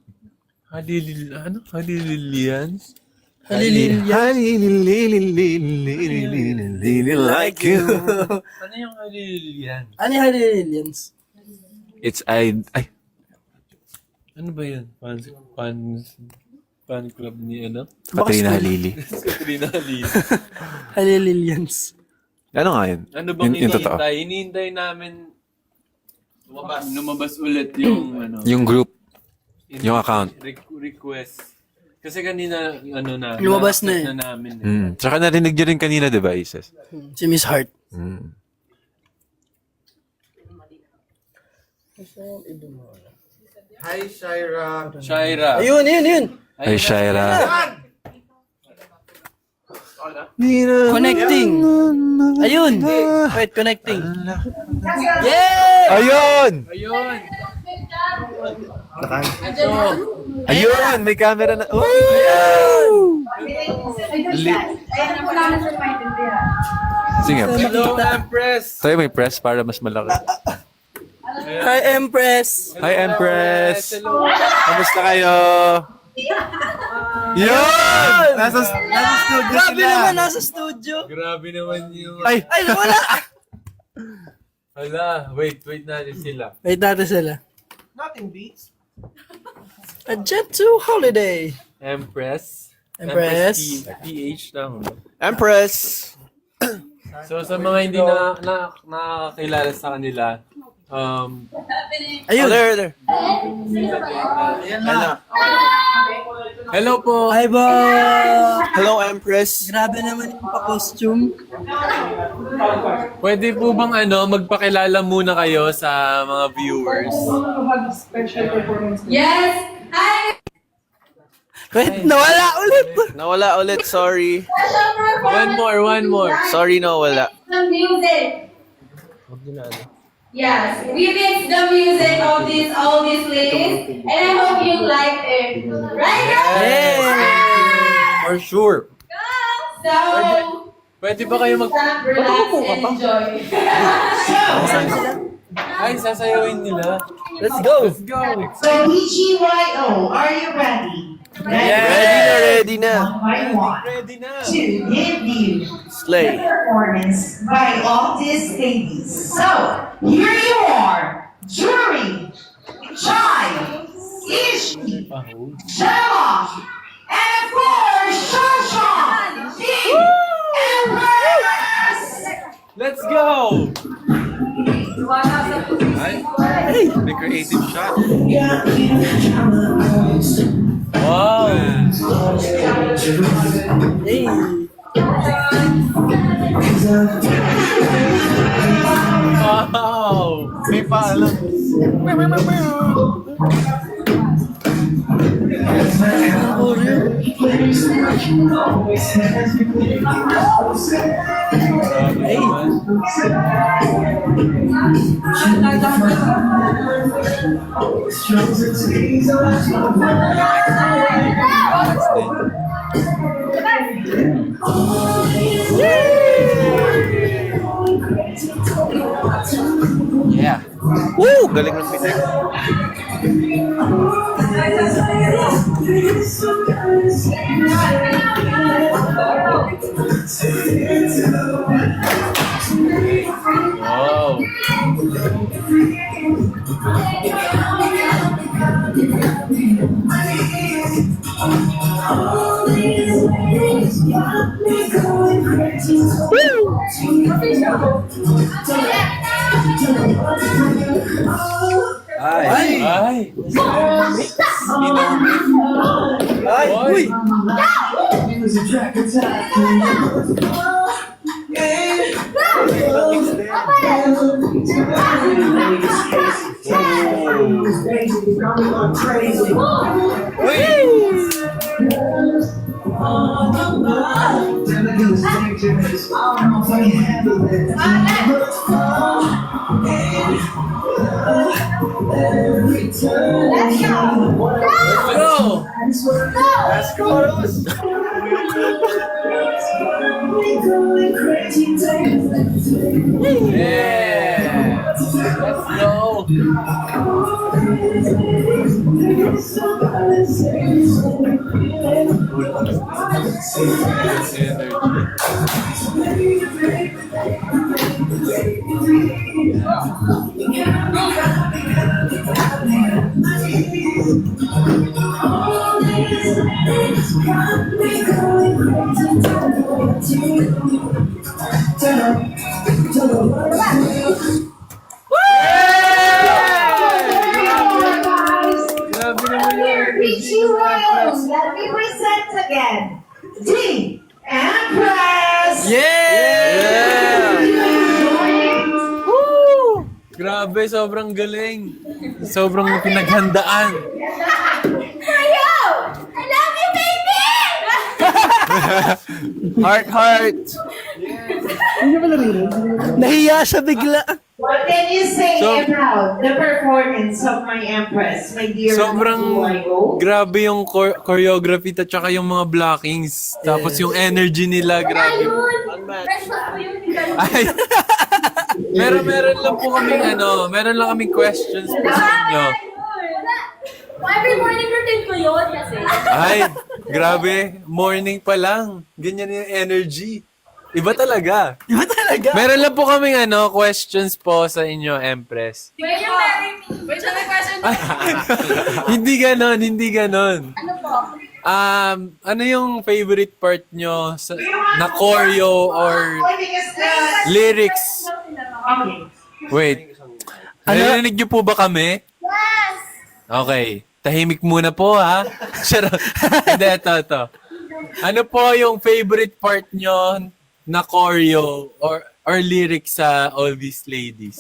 Halililians. Halililya. Like you. Ano yung Halililian? Ano yung Halililyans? It's ay Ano ba yan? Fan club ni ano? Katrina Halili. Katrina Halil. Halililyans. Ano nga yun? Ano bang Yung totoo. hinihintay? Hinihintay namin lumabas ulit yung ano. Yung group. Yung account. Request. Kasi kanina ano na. Lumabas na na-accept eh. namin eh. Tsaka narinig nyo rin kanina, di ba, Isis? Si Miss Hart. Hi, Shaira! Shaira. Ayun, yun. Ay, Shaira. Connecting. Ayun. Wait, connecting. Yeah! Ayun! Ayun! Ayun! May camera na. Oh! Sige. Hello, Empress! Tayo may press para mas malaki. Hi, Empress. Hi, Empress! Hello. Kamusta kayo? Yun! Nasa studio Grabe sila. naman, nasa studio. Grabe naman yung... Ay! Ay, wala. Hala, wait natin sila. Wait natin sila. Nothing beats. A jet to holiday. Empress. Empress. PH lang. Empress. So sa mga hindi nakakilala sa kanila, Ayun. There. hello po! Hi, ba? Hello, Empress. Grabe naman yung pa-costume. Pwede po bang magpakilala muna kayo sa mga viewers? Yes! Hi! Wait, nawala ulit. Nawala ulit, sorry. One more. Sorry, nawala. The music. Yes, we mix the music of all these ladies, and I hope you like it. Right, girls? Yeah. For sure. So, Pwede ba kayo relax and enjoy. Ay, sasayawin nila. Let's go. Go! So BGYO, are you ready? Ready na. One by one. Ready na! To give you Slay. the performance by all these ladies. So, here you are, Jury, Chai, Ishi, Shema, and of course, Shasha, the Empress! Let's go! May creative shot. Wow! Hey. Wow! May paalam. Yeah. Woo! Galing ng pitik. Wow! Ay! Ay! Uy! Let me present again. D. Empress! Grabe, sobrang galing. Sobrang pinaghandaan. Mario! I love you, baby! Heart. Nahiya siya bigla. What can you say So- about the performance of my Empress, my dear Sobrang BGYO? grabe yung choreography at saka yung mga blockings. Tapos yung energy nila, grabe. Breakfast po yung tingnan. Ay! meron lang po kaming meron lang kaming questions po sa inyo. Every morning routine ko yun kasi. Ay, grabe. Morning pa lang. Ganyan yung energy. Iba talaga. Meron lang po kaming questions po sa inyo, Empress. Wait, yung marry me. Wait, may question. Hindi ganon. Ano po? Ano yung favorite part nyo na choreo or lyrics? Okay. Wait. Narinig niyo po ba kami? Yes! Okay. Tahimik muna po, ha? Charot. Hindi, ito. Ano po yung favorite part nyo na choreo or lyrics sa All These Ladies?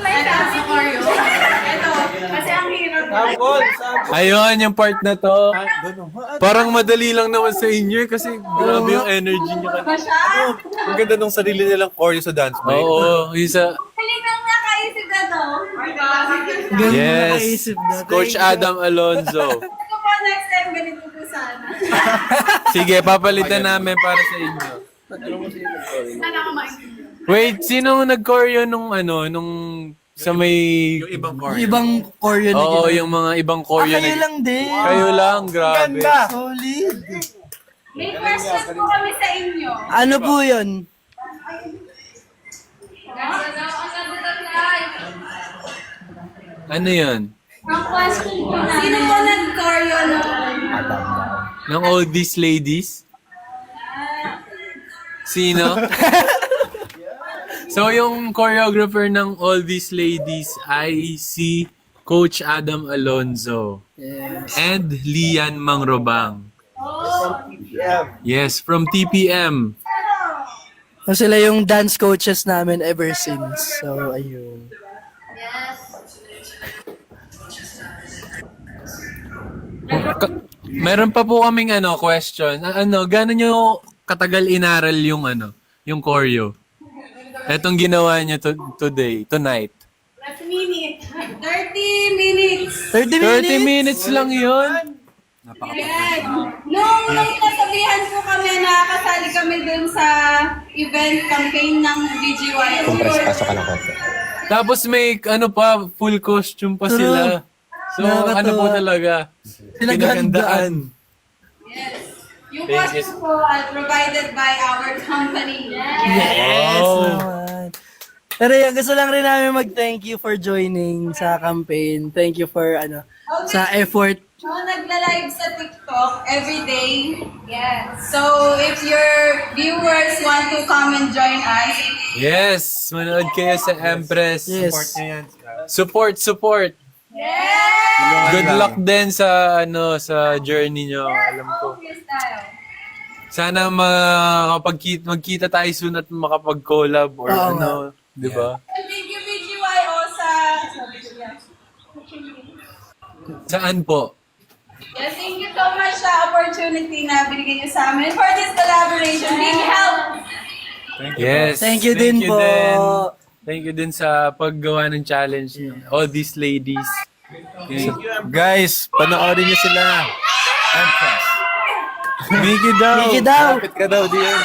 May dance choreo. Ito, kasi ang hirap. Ayun, yung part na to. Parang madali lang naman sa inyo kasi grabe yung energy nyo. Ang ganda nung sarili nilang choreo sa dance break. Oo, yung sa... Galing nang nakaisip na to. Yes, Coach Adam Alonzo. Ito po, next time, ganito po sana. Sige, papalitan namin para sa inyo. Sana ako maintindihan. Wait, sino nag-choreo nung sa may... Yung ibang choreo. Ibang choreo na Oo, ginawa. yung mga ibang choreo Kayo lang din. Kayo lang, grabe. Solid. May questions po kami sa inyo. Ano po yun? Ano yun? Ang question po na, sino po nag-choreo nun? Ng All These Ladies? Sino? So, yung choreographer ng All These Ladies ay si Coach Adam Alonzo and Lian Mangrobang. Yes, from TPM. So, sila yung dance coaches namin ever since. So, ayun. Meron pa po kaming question. Gano'n nyo katagal inaral yung yung choreo? Etong ginawa niyo tonight. 30 minutes. 30 minutes. 30 minutes lang yun. Yes. Nung nasabihan po kami na kasali kami dun sa event campaign ng BGY. Tapos may full costume pa sila. So, Nakakatawa. po talaga? Pinaghandaan. Yes. Yung costume po provided by our company. Yes Wow. naman. Pero yan, gusto lang rin namin mag-thank you for joining sa campaign. Thank you for sa effort Nagla-live sa TikTok every day. Yes. So, if your viewers want to come and join us, Yes, manood kayo sa Empress. Yes. Support. yes! Good luck din sa sa journey nyo. Alam ko. Freestyle. Sana magkita tayo soon at makapag-collab or Oo di ba? And thank you, BGYO, sa... Saan po? Yes, thank you so much sa opportunity na binigyan niyo sa amin for this collaboration. Big help! Yes. Thank you din po. Thank you din sa paggawa ng challenge. All these ladies. Guys, panoorin niyo sila. Mickey daw. Mickey daw. Lapit ka daw, diyan.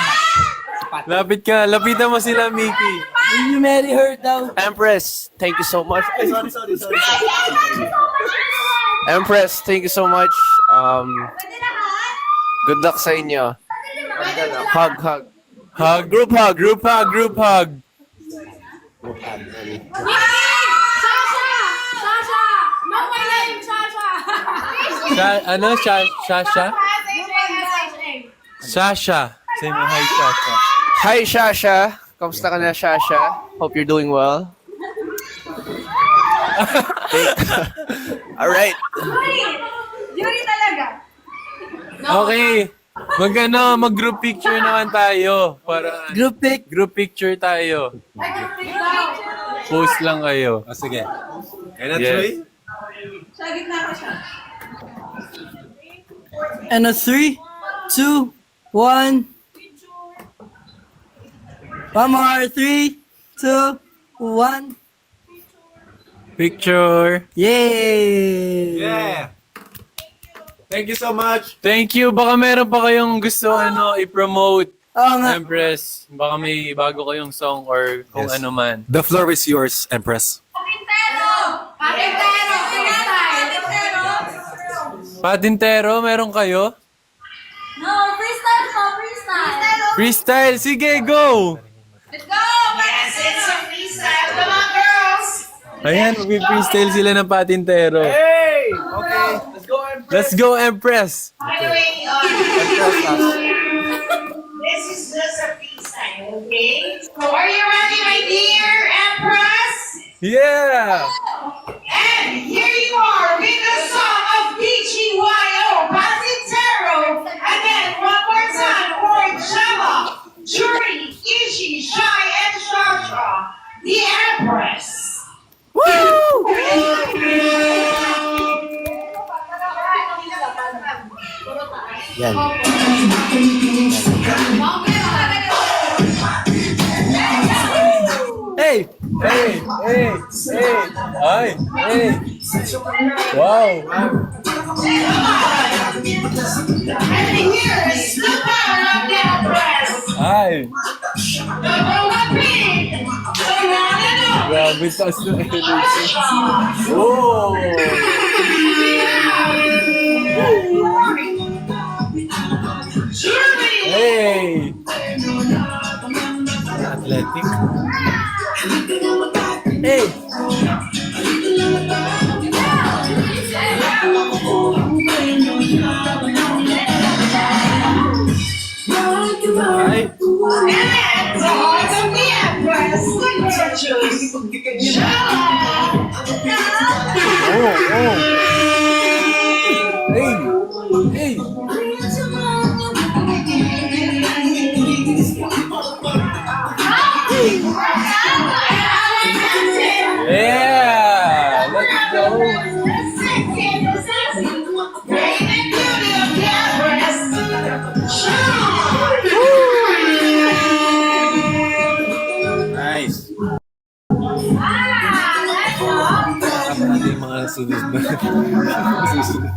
Lapit ka. Lapitan mo sila, Mickey. Will you marry her daw? Empress, thank you so much. Empress, thank you so much. Good luck sa inyo. Hug. Hug. Group hug. Sasha! No, my name, Sasha! Sasha? Sasha. Say mo hi, Sasha. Hi, Shasha. Kamusta ka na, Shasha? Hope you're doing well. Alright. Yuri talaga. Okay. Mag-group picture naman tayo. Para group picture tayo. Post lang kayo. Sige. Kaya Yes. Sa gitna ko siya. And a 3, 2, 1. One more. 3, 2, 1. Picture. Yay! Yeah. Thank you so much. Thank you. Baka meron pa kayong gusto i-promote. Oo nga. Empress. Baka may bago kayong song or kung Yes. ano man. The floor is yours, Empress. Patintero, meron kayo? No, freestyle po, freestyle. Freestyle. Sige, go! Let's go! Yes, it's a freestyle. Come on, girls. Ayan, mag-freestyle sila ng patintero. Hey! Okay, Let's go, Empress! By the way, this is just a freestyle, okay? So are you ready, my dear Empress? Yeah! And here you are with the song of BGYO, Patintero. And then one more time for Jella, Jury, Ishi, Shai, and Shasha, the Empress. Hey! Hey! Ay! Hey! Wow! And here is the power of the Empress. Ay! The Roman Pig, the one and only. Grabe, taas na elevation. Oh! Jury. Hey! Athletic. Hey! Ay! And the heart of the Empress, purchase. Hey! Yeah! Let's go! Nice! Kasama natin yung mga sunod na. Susunod.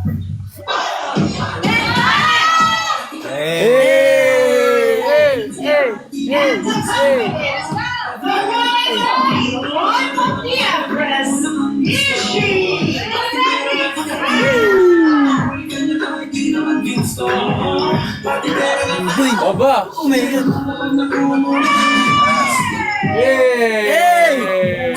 Aba! Oh my God! Yay!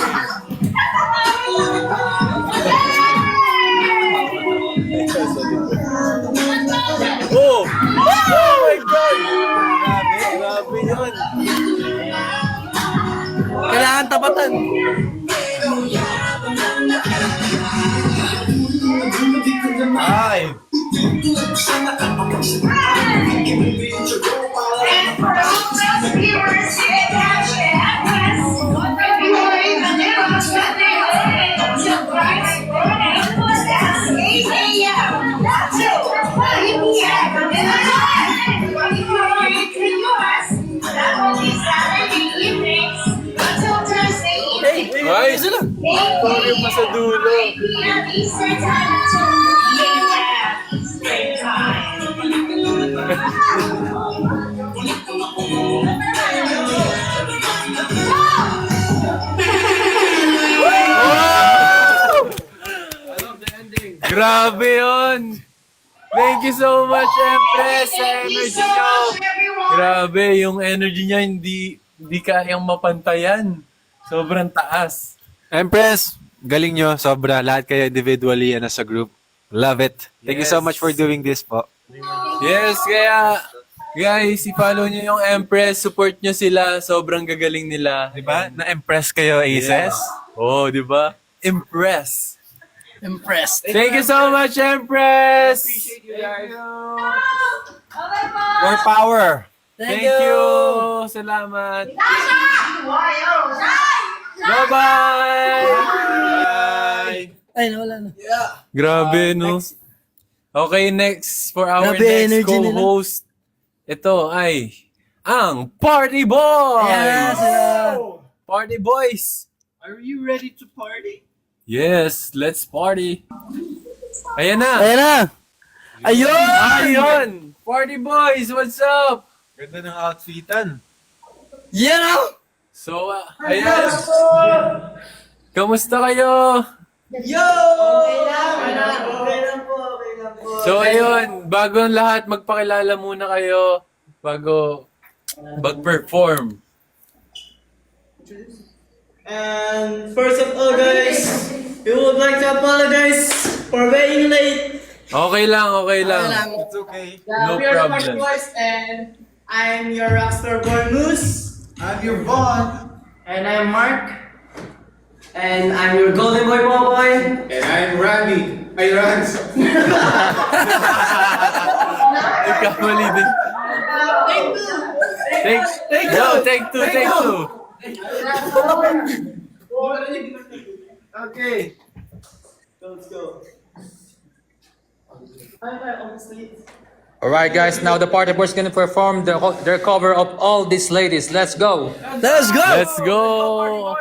karapatan. Ay! And for all those viewers, you can catch it at February the new Sunday until Friday morning. That's 8 a.m. Till 5 p.m. in the time. February in the U.S. That will be Saturday evenings until Thursday evening. Ay! 8 Sorry pa sa dulo. p.m. Eastern Time until 3 a.m. Eastern Time. Grabe yun! Thank you so much, Empress, sa Thank you energy so nyo. much, everyone. Grabe, yung energy niya hindi kayang mapantayan. Sobrang taas. Empress, galing nyo. Sobra. Lahat kayo individually and as a group. Love it. Thank you so Yes. much for doing this po. Yes, kaya guys, i-follow nyo yung Empress, support nyo sila, sobrang gagaling nila. Diba? Na-impress kayo, Aces? Yes. Oh, di ba? Impress. Impressed. Thank you so much, Empress. More power! Thank you. Salamat. Bye-bye. Ay, nawala na. Grabe, no? Okay, next for our Grabe, next energy nila. co-host. Ito ay ang Party Boys! Yes, Party Boys! Are you ready to party? Yes, let's party! Ayan na! Ayan na. Ayun! Ayun! Party Boys, what's up? Ganda ng outfitan. Yan na. So, ayan. Kamusta kayo? So, ayun. Bago ang lahat, magpakilala muna kayo bago mag-perform. And first of all, guys, we would like to apologize for being late. Okay lang, okay lang. It's okay. No we are the Party problem. Boys, and I'm your rockstar boy Moose. I'm your Vaughn. And I'm Mark. And I'm your golden boy Popoy. And I'm Randy. Ay, Rans. Nagkamali din. Take two. Okay. Let's go. Alright guys, now the Party Boys gonna perform their cover of All These Ladies. Let's go! Let's go. Let's go!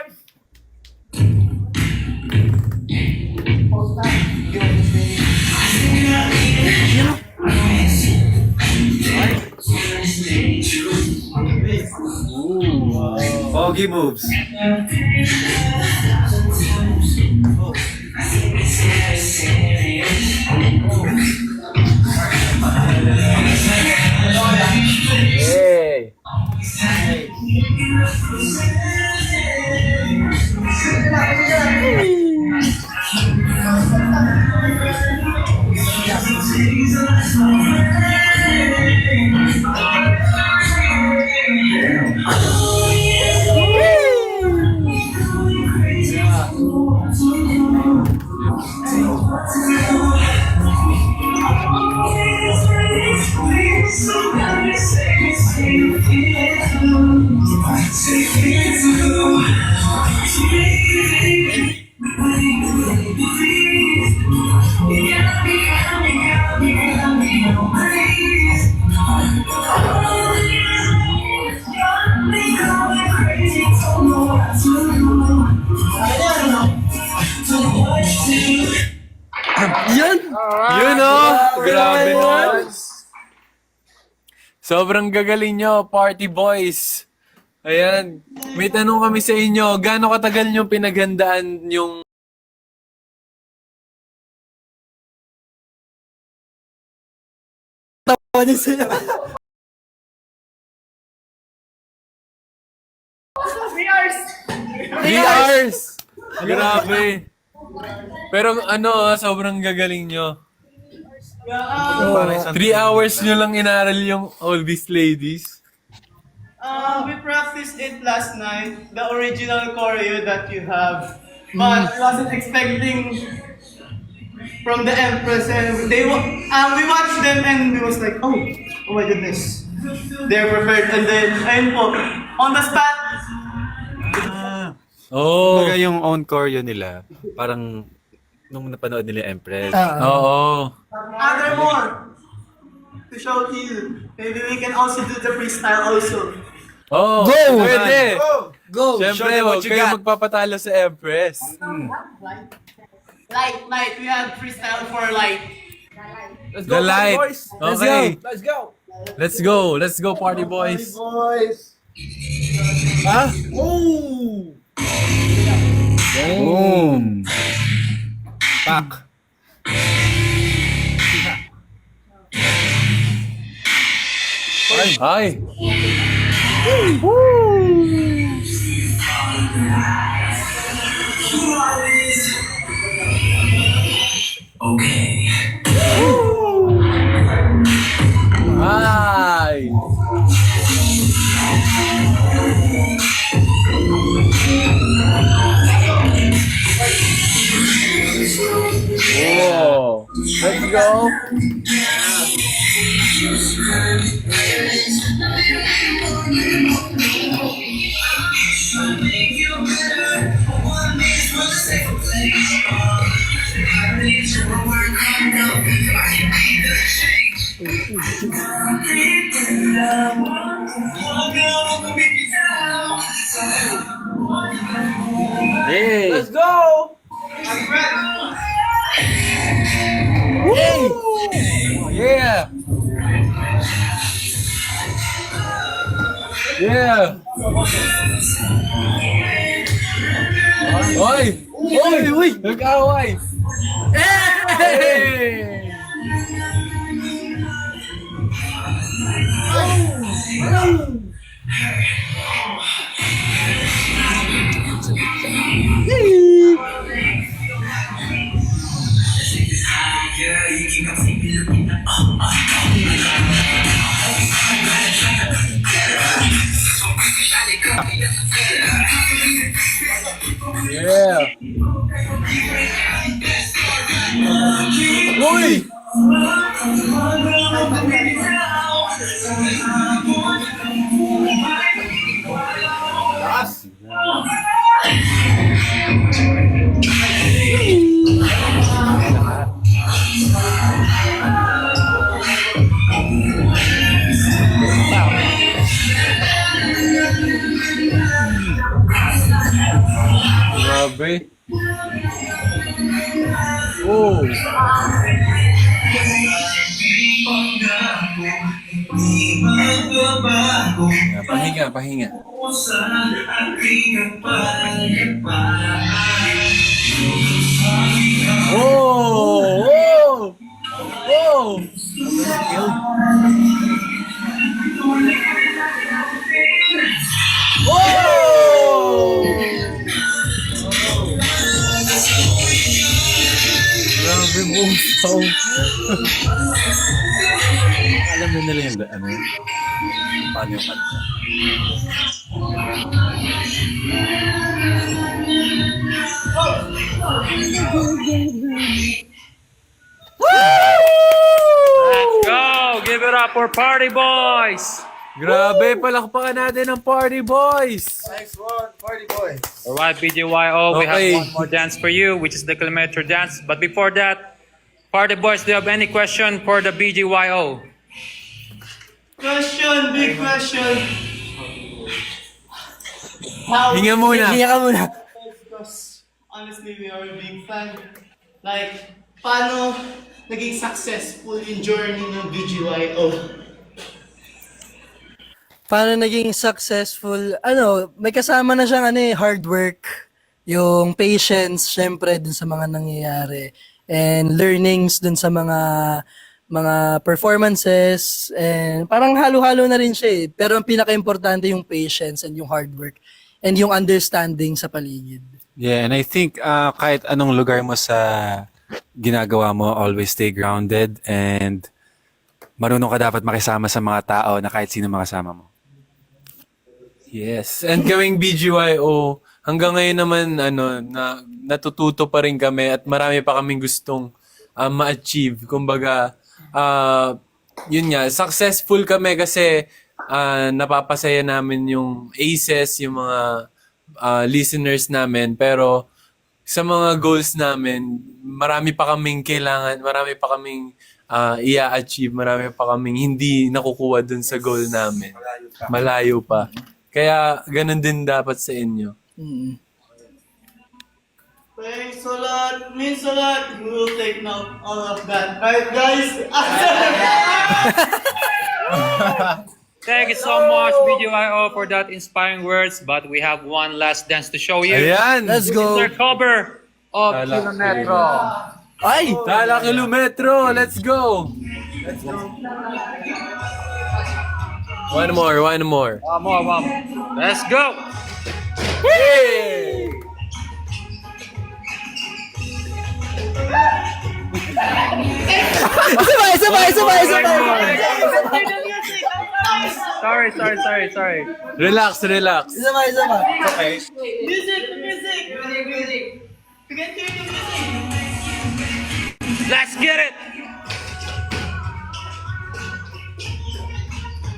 Foggy moves. Hey! Yun. Yun oh! Grabe naman! Sobrang gagaling nyo, Party Boys! Ayan, may tanong kami sa inyo, gaano katagal nyo pinaghandaan yung Tawa niya sila. 3 hours! Grabe! Pero sobrang gagaling nyo. 3 hours nyo lang inaral yung All These Ladies. We practiced it last night, the original choreo that you have. But I wasn't expecting from the Empress, and we watched them and we was like, oh my goodness. They're prepared, and then, ayun po, on the spot. Oh. Kumbaga yung own choreo nila, parang nung napanood nila yung Empress. Oo. Furthermore, to show you, maybe we can also do the freestyle also. Oh, Go! pwede. Go! Siyempre, huwag kayo magpapatalo sa Empress. Light, we have freestyle for light. The light. Okay. Let's go! Let's go, party boys. Boys! Ha? Boom! Pak. Ay. Ay. Whoa. Let's go. Hey. Let's go! Hey. Yeah. Yeah. Oy! Oy! Nag-away! Hey! Yeah. Uy! Grabe. Oh. Pahinga. Oh! Grabe busaw. Alam na nila yung paano yung kanta. Let's go! Give it up for Party Boys! Grabe, palakpakan natin ang Party Boys! Nice one, party boys. Alright, BGYO, we Okay. have one more dance for you, which is the kilometer dance. But before that, Party Boys, do you have any question for the BGYO? Big question. How? Hinga muna. Hinga ka muna. Because honestly, we are a big fan. Like, paano naging successful yung journey ng BGYO? Paano naging successful? May kasama na siyang hard work, yung patience, syempre, dun sa mga nangyayari, and learnings dun sa mga performances, and parang halo-halo na rin siya eh. Pero ang pinaka-importante yung patience and yung hard work and yung understanding sa paligid. Yeah, and I think kahit anong lugar mo sa ginagawa mo, always stay grounded and marunong ka dapat makisama sa mga tao na kahit sino makasama mo. Yes. And kaming BGYO, hanggang ngayon naman, natututo pa rin kami at marami pa kaming gustong ma-achieve. Kumbaga, yun nga, successful kami kasi napapasaya namin yung ACES, yung mga listeners namin. Pero sa mga goals namin, marami pa kaming kailangan, marami pa kaming i-achieve, marami pa kaming hindi nakukuha dun sa goal namin. Malayo pa. Kaya ganun din dapat sa inyo. Thanks a lot, means a lot. We will take note all of that. Right, guys? Thank you so much, BGYO, for that inspiring words. But we have one last dance to show you. Ayan! Let's go. It's our cover of Kilometro. Ay! Tala Kilometro! Let's go! One more. One more. Let's go! Hey! Isa pa. Sorry. Relax. Isa pa. Okay. Music! We can hear the music! Let's get it!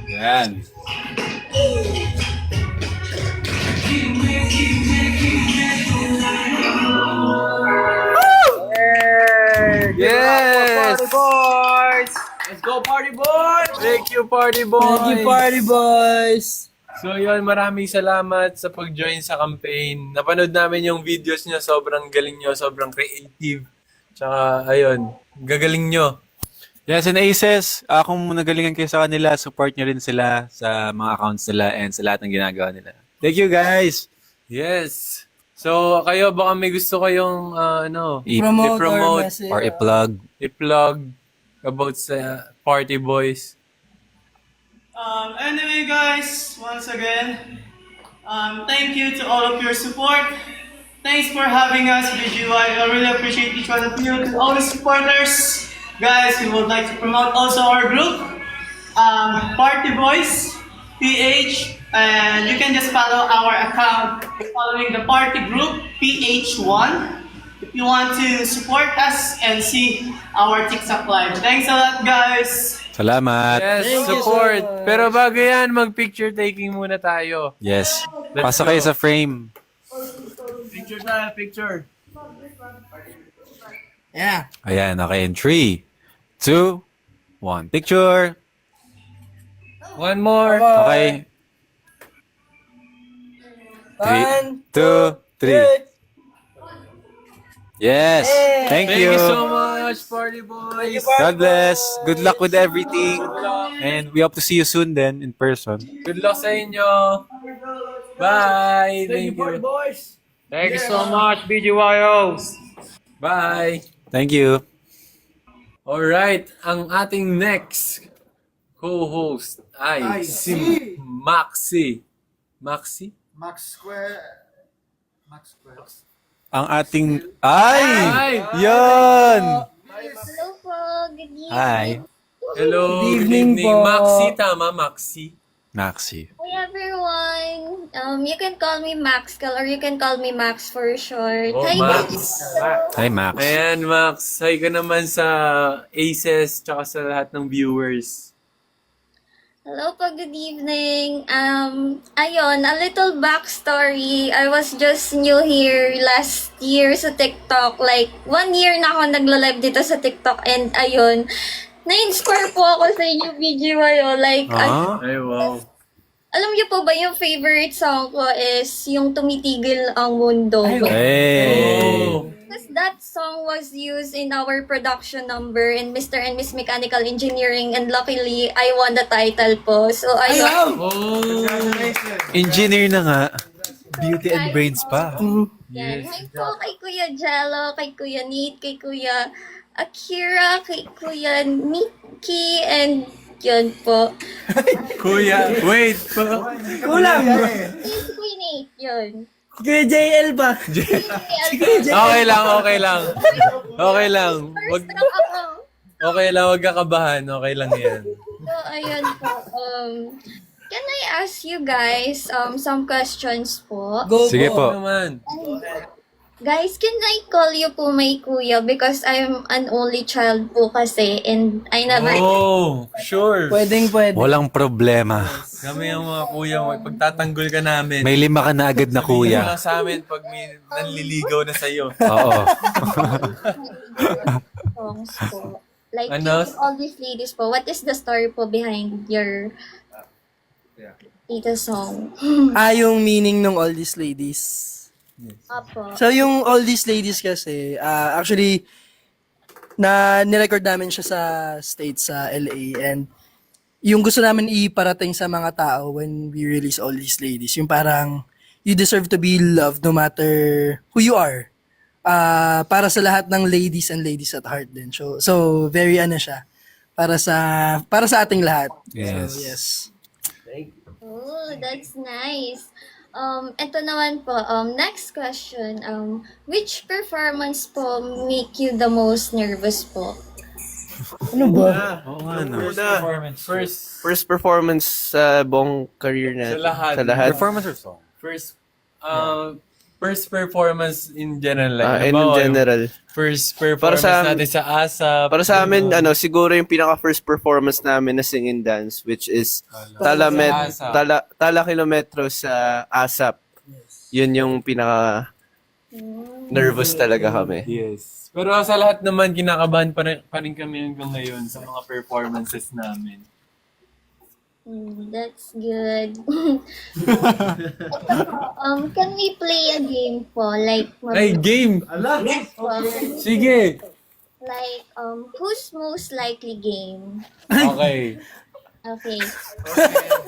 Yan. Yes! Party boys! Let's go, Party Boys! Thank you, Party Boys! Thank you, party boys! So yun, maraming salamat sa pag-join sa campaign. Napanood namin yung videos nyo, sobrang galing nyo, sobrang creative. Tsaka, ayun, gagaling nyo. Yes, and Aces, kung nagalingan kayo sa kanila, support nyo rin sila sa mga accounts nila and sa lahat ng ginagawa nila. Thank you, guys! Yes! So, kayo, baka may gusto kayong, Promote Or i-plug. i-plug about sa Party Boys. Anyway, guys, once again, thank you to all of your support. Thanks for having us, BGY. I really appreciate each one of you, to all the supporters. Guys, we would like to promote also our group, Party Boys PH, and you can just follow our account following the party group PH1 if you want to support us and see our TikTok live. Thanks a lot, guys. Salamat! Yes, Thank you support. so much. Pero bago yan, mag-picture taking muna tayo. Yes. Let's Pasa go. kayo sa frame. Picture. Yeah. Ayan, okay. In 3, 2, 1. Picture! One more. Okay. 3, 2, 3. Yes! Thank Thank you! you so much, Party Boys. God bless! Good luck with everything! And we hope to see you soon then, in person. Good luck sa inyo. Bye. Thank you. Thank you so much, BGYO. Bye. Thank you! Alright, ang ating next co-host ay si Maxi. Maxi? Max Square. Ang ating... Ay! Yun! Hello po, good evening. Hi! Hello, Good evening po. Maxi, tama, Maxi. Maxi. Hi everyone. You can call me Maxcal or you can call me Max for short. Oh, Hi Max. guys. Hi, Max. Ayan, Max. Hi ka naman sa Aces tsaka sa lahat ng viewers. Hello po, good evening. Ayun, a little backstory. I was just new here last year sa TikTok. Like, 1 year na ako nagla-live dito sa TikTok and ayun, na-inspire po ako sa inyo, BGYO. Like, Ay, wow. alam niyo po ba yung favorite song ko is yung Tumitigil ang Mundo. Hey! Oh. Because that song was used in our production number in Mr. and Miss Mechanical Engineering and luckily, I won the title po. So, ayun. Oh. Engineer na nga. Beauty and brains pa. Yan. Hi po kay Kuya Jello, kay Kuya Nate, kay Kuya Akira, kay Kuya Nikki, and yun po. Kuya, wait po. Kulang. Si Kuya Nate, yun. Kuya JL ba? Okay lang. Okay lang. First lang ako. Okay lang, wag kakabahan. Okay lang yan. So, ayun po. can I ask you guys some questions po? Sige po. Naman. Guys, can I call you po may kuya because I'm an only child po kasi and I never... Oh, sure. Pwede. Walang problema. Kami ang mga kuya mo. Pagtatanggol ka namin. May 5 ka na agad na Sabihin mo kuya. lang sa amin pag may nanliligaw na sa'yo. Oo. songs po. Like, Ano? all these ladies po, what is the story po behind your tita song? Yung meaning ng All These Ladies. Apo. So, yung All These Ladies kasi, actually, nirecord namin siya sa States, sa LA, and yung gusto namin iparating sa mga tao when we release All These Ladies, yung parang, you deserve to be loved no matter who you are. Para sa lahat ng ladies and ladies at heart din. So very siya. Para sa ating lahat. Yes. So, yes. Oh, that's nice. Ito naman po, next question. Which performance po make you the most nervous po? Ano ba? Oo nga, no. First performance sa buong career natin. Sa lahat. Performance or song? First performance in general. In general. First performance natin sa ASAP. Para sa amin, siguro yung pinaka-first performance namin na sing and dance, which is Tala Kilometro sa ASAP. Yun yung pinaka-nervous talaga kami. Yes. Pero sa lahat naman, kinakabahan pa rin kami hanggang ngayon sa mga performances namin. That's good. Can we play a game po? Like, Ay, game! Sige! Like, who's most likely game? Okay. Okay.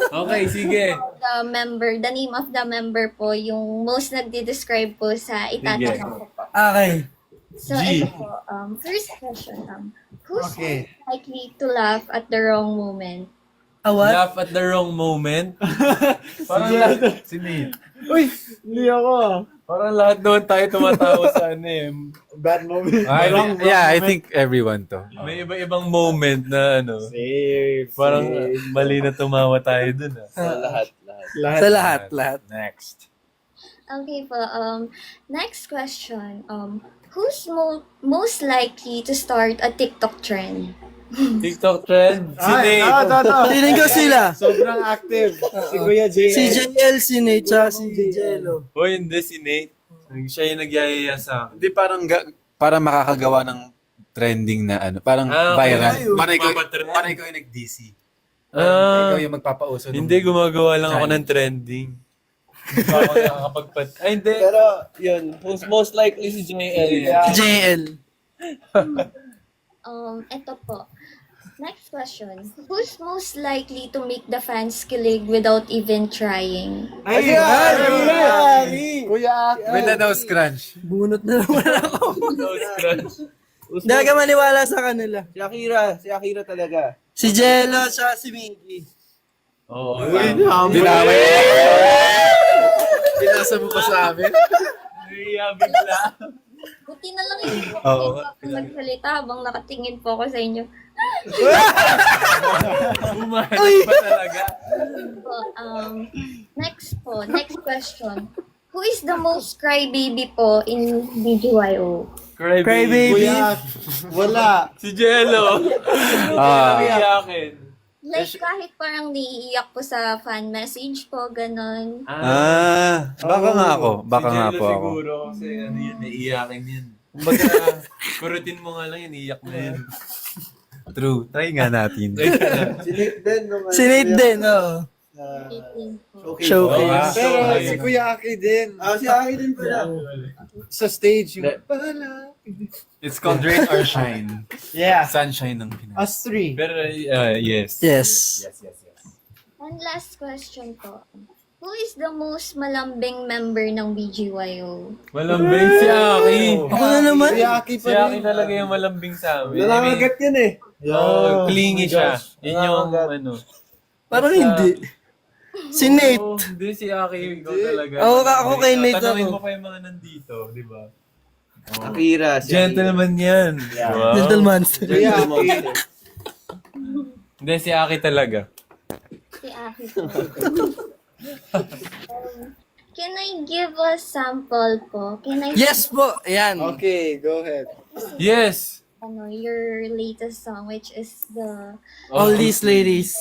Okay, sige. The name of the member po, yung most nagdi-describe po sa itatanong ko po. Okay. So, ito po, first question, who's most likely to laugh at the wrong moment? What? Laugh at the wrong moment. Parang lahat. Si Nate. Uy, hindi ako. Parang lahat naman tayo tumatawa sa Bad moment. I think everyone to. May iba-ibang moment na parang mali na tumawa tayo dun. Sa lahat. Next. Okay po, next question. Who's most likely to start a TikTok trend? TikTok trend? Si Nate. Feeling ko sila. Sobrang active. Si Kuya JL. Si JL, si Nate, tsaka si Jello. O hindi, si Nate. Siya yung nagyayaya sa akin. Hindi, parang makakagawa ng trending na parang viral. Parang ikaw yung nag-DC. Ikaw yung magpapauso. Hindi, gumagawa lang ako ng trending. Ako nakakapagpat. Ay, hindi. Pero, yun, who's most likely si JL. Si JL. Ito po. Next question. Who's most likely to make the fans kilig without even trying? Kuya With the nose crunch. Bunot na naman ako. Nose crunch. Hindi ka maniwala sa kanila. Si Akira talaga. Si Jello, tsaka si Minky. Oo. Dinamay. Pinasa mo pa sa amin. Bigla. Buti na lang hindi po Oo. nagsalita habang nakatingin po ako sa inyo. Umahanap pa talaga. Next question. Who is the most crybaby po in BGYO? Crybaby. Wala. Si Jello. Iyakin. Like kahit parang naiiyak po sa fan message po, ganon. Baka nga ako. Baka Si nga Jello po ako. siguro kasi yun, naiiyakin yun. Kumbaga, kurutin mo nga lang yun, iiyak na yun. True. Try nga natin. Si Nate din, oo. Showcase. Pero si Kuya Aki din. Si Aki din pala. Sa stage yung It's called Rain or Shine. Yeah. Sunshine ng Pinas. Us three. Pero, yes. Yes. And last question po. Who is the most malambing member ng BGYO? Malambing si Aki. Ako na naman. Si Aki Si pa din. Aki talaga yung malambing sa amin. Nalamagat yun eh. Clingy siya. Yun yung Parang hindi. Si Nate. Oh, hindi si Aki. Ikaw talaga. Ako kay Nate Tanungin ako. mo kayo mga nandito, di ba? Akira. Gentleman yan. Wow. Gentleman. Kuya Aki. Hindi, si Aki talaga. Si Aki po. Can I give a sample po? Can I Yes po, ayan. Okay, go ahead. Yes! your latest song, which is the All these ladies.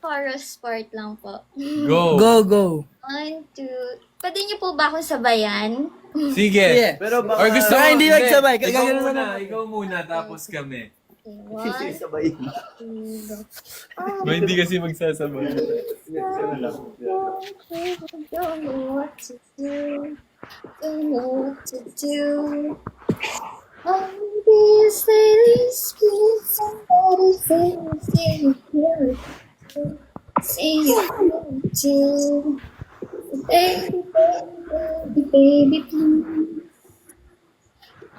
chorus part lang po. Go! Go. 1, 2. Pwede niyo po ba akong sabayan? Sige! Sige. Pero baka... Or gusto mo, Hindi magsabay. Gagano na ikaw muna, tapos kami. Okay, 1, 2, go. Ba, hindi kasi magsasabay. Don't know what to do. Don't know what to do. All these ladies, please somebody say you feel it. Say you feel it too. Baby, baby, baby, please.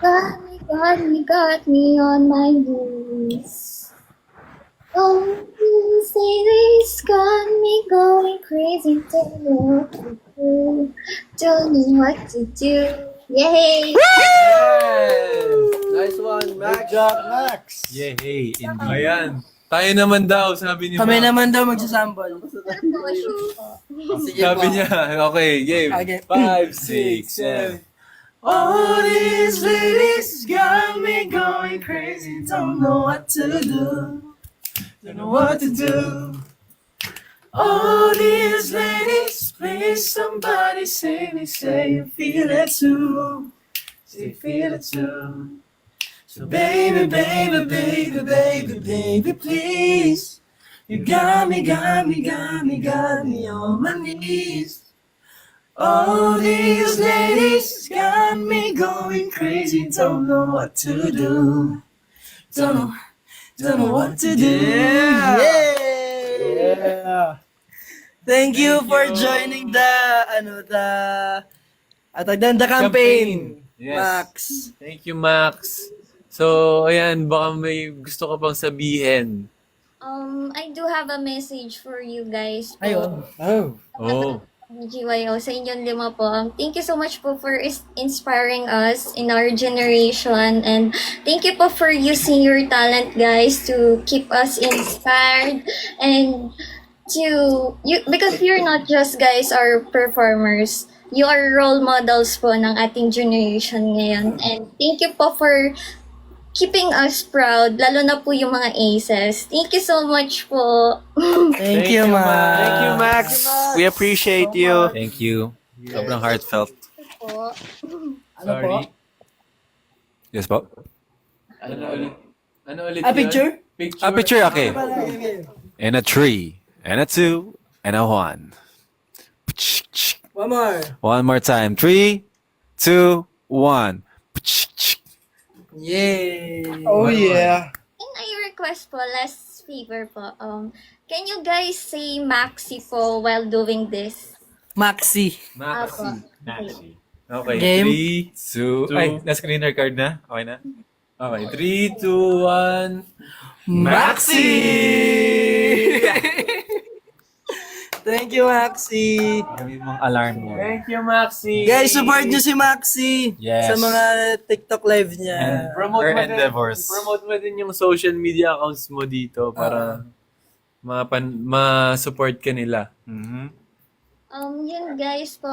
Got me on my knees. Oh, these ladies got me going crazy. Don't know what to do. Don't know what to do. Yay! Nice one, Max. Good job, Max. Yay! Indeed. Ayan. Tayo naman daw, sabi ni Kami Ma'am. naman daw magsasample. Sabi niya, okay, game. Okay. 5, 6, 7. All these ladies got me going crazy. Don't know what to do. Don't know what to do. All these ladies, please somebody save me. Say you feel it too. Say you feel it too. So baby, baby, baby, baby, baby, please. You got me on my knees. All these ladies got me going crazy. Don't know what to do. Don't know what to do. Yeah. Thank you for joining the campaign. Yes. Max. Thank you, Max. So, ayan, baka may gusto ka pang sabihin. I do have a message for you guys po. Ayun. Oh. BGYO, sa inyong 5 po. Thank you so much po for inspiring us in our generation, and thank you po for using your talent, guys, to keep us inspired and because you're not just guys are performers, you are role models po ng ating generation ngayon, and thank you po for keeping us proud, lalo na po yung mga aces. Thank you so much po. Thank you, Max. Thank you, Max. We appreciate you. Thank you. Sobrang heartfelt. Po. Sorry. Yes po? Ano ulit A yun? picture? A picture, okay. And a 3, and a 2, and a 1. One more. One more time. 3, 2, 1. Yay. Oh, yeah. Can I request po, last favor po, can you guys say Maxi po while doing this? Maxi. Apo. Okay. Game. 3, 2, ay, na-screen record na? Okay na? Okay, 3, 2, 1. Maxi! Thank you, Maxi. Gawin mong alarm mo. Thank you, Maxi. Guys, support nyo si Maxi Yes. sa mga TikTok live niya. And Promote her mo din, endeavors. promote mo din yung social media accounts mo dito para ma-support ka nila. Mhm. Yun guys po,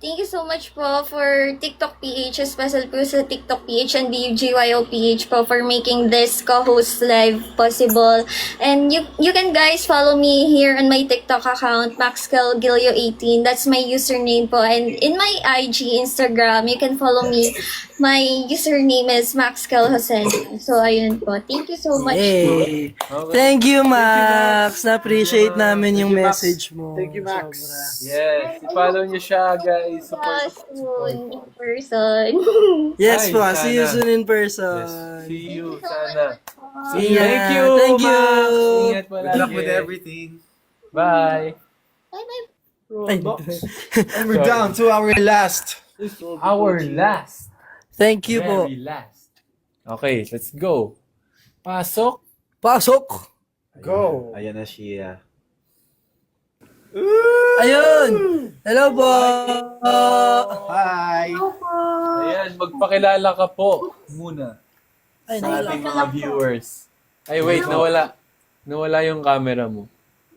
thank you so much po for TikTok PH, especially po sa TikTok PH and BGYO PH po for making this co-host live possible. And you can guys follow me here on my TikTok account, MaxCalGilio18. That's my username po. And in my IG, Instagram, you can follow me. My username is MaxCalHosen. So ayun po. Thank you so much po. Yay. Thank you, Max. Na-appreciate namin yung message mo. Thank you, Max. Yes, i-follow niyo siya, guys. Support. Soon in person. Yes Ay, po, see you sana. soon in person. Yes, see you, sana. Yeah, Thank you, thank you. Max. Ingat palagi. Good luck with everything. Bye. Ay, And we're down to our last. Our last. thank you po. Very last. Okay, let's go. Pasok. Pasok. Go. Ayan na siya. Ayun. Hello po. Hi. Ayan, magpakilala ka po muna Ay, sa ating mga viewers. Ay, wait, nawala. Nawala yung camera mo.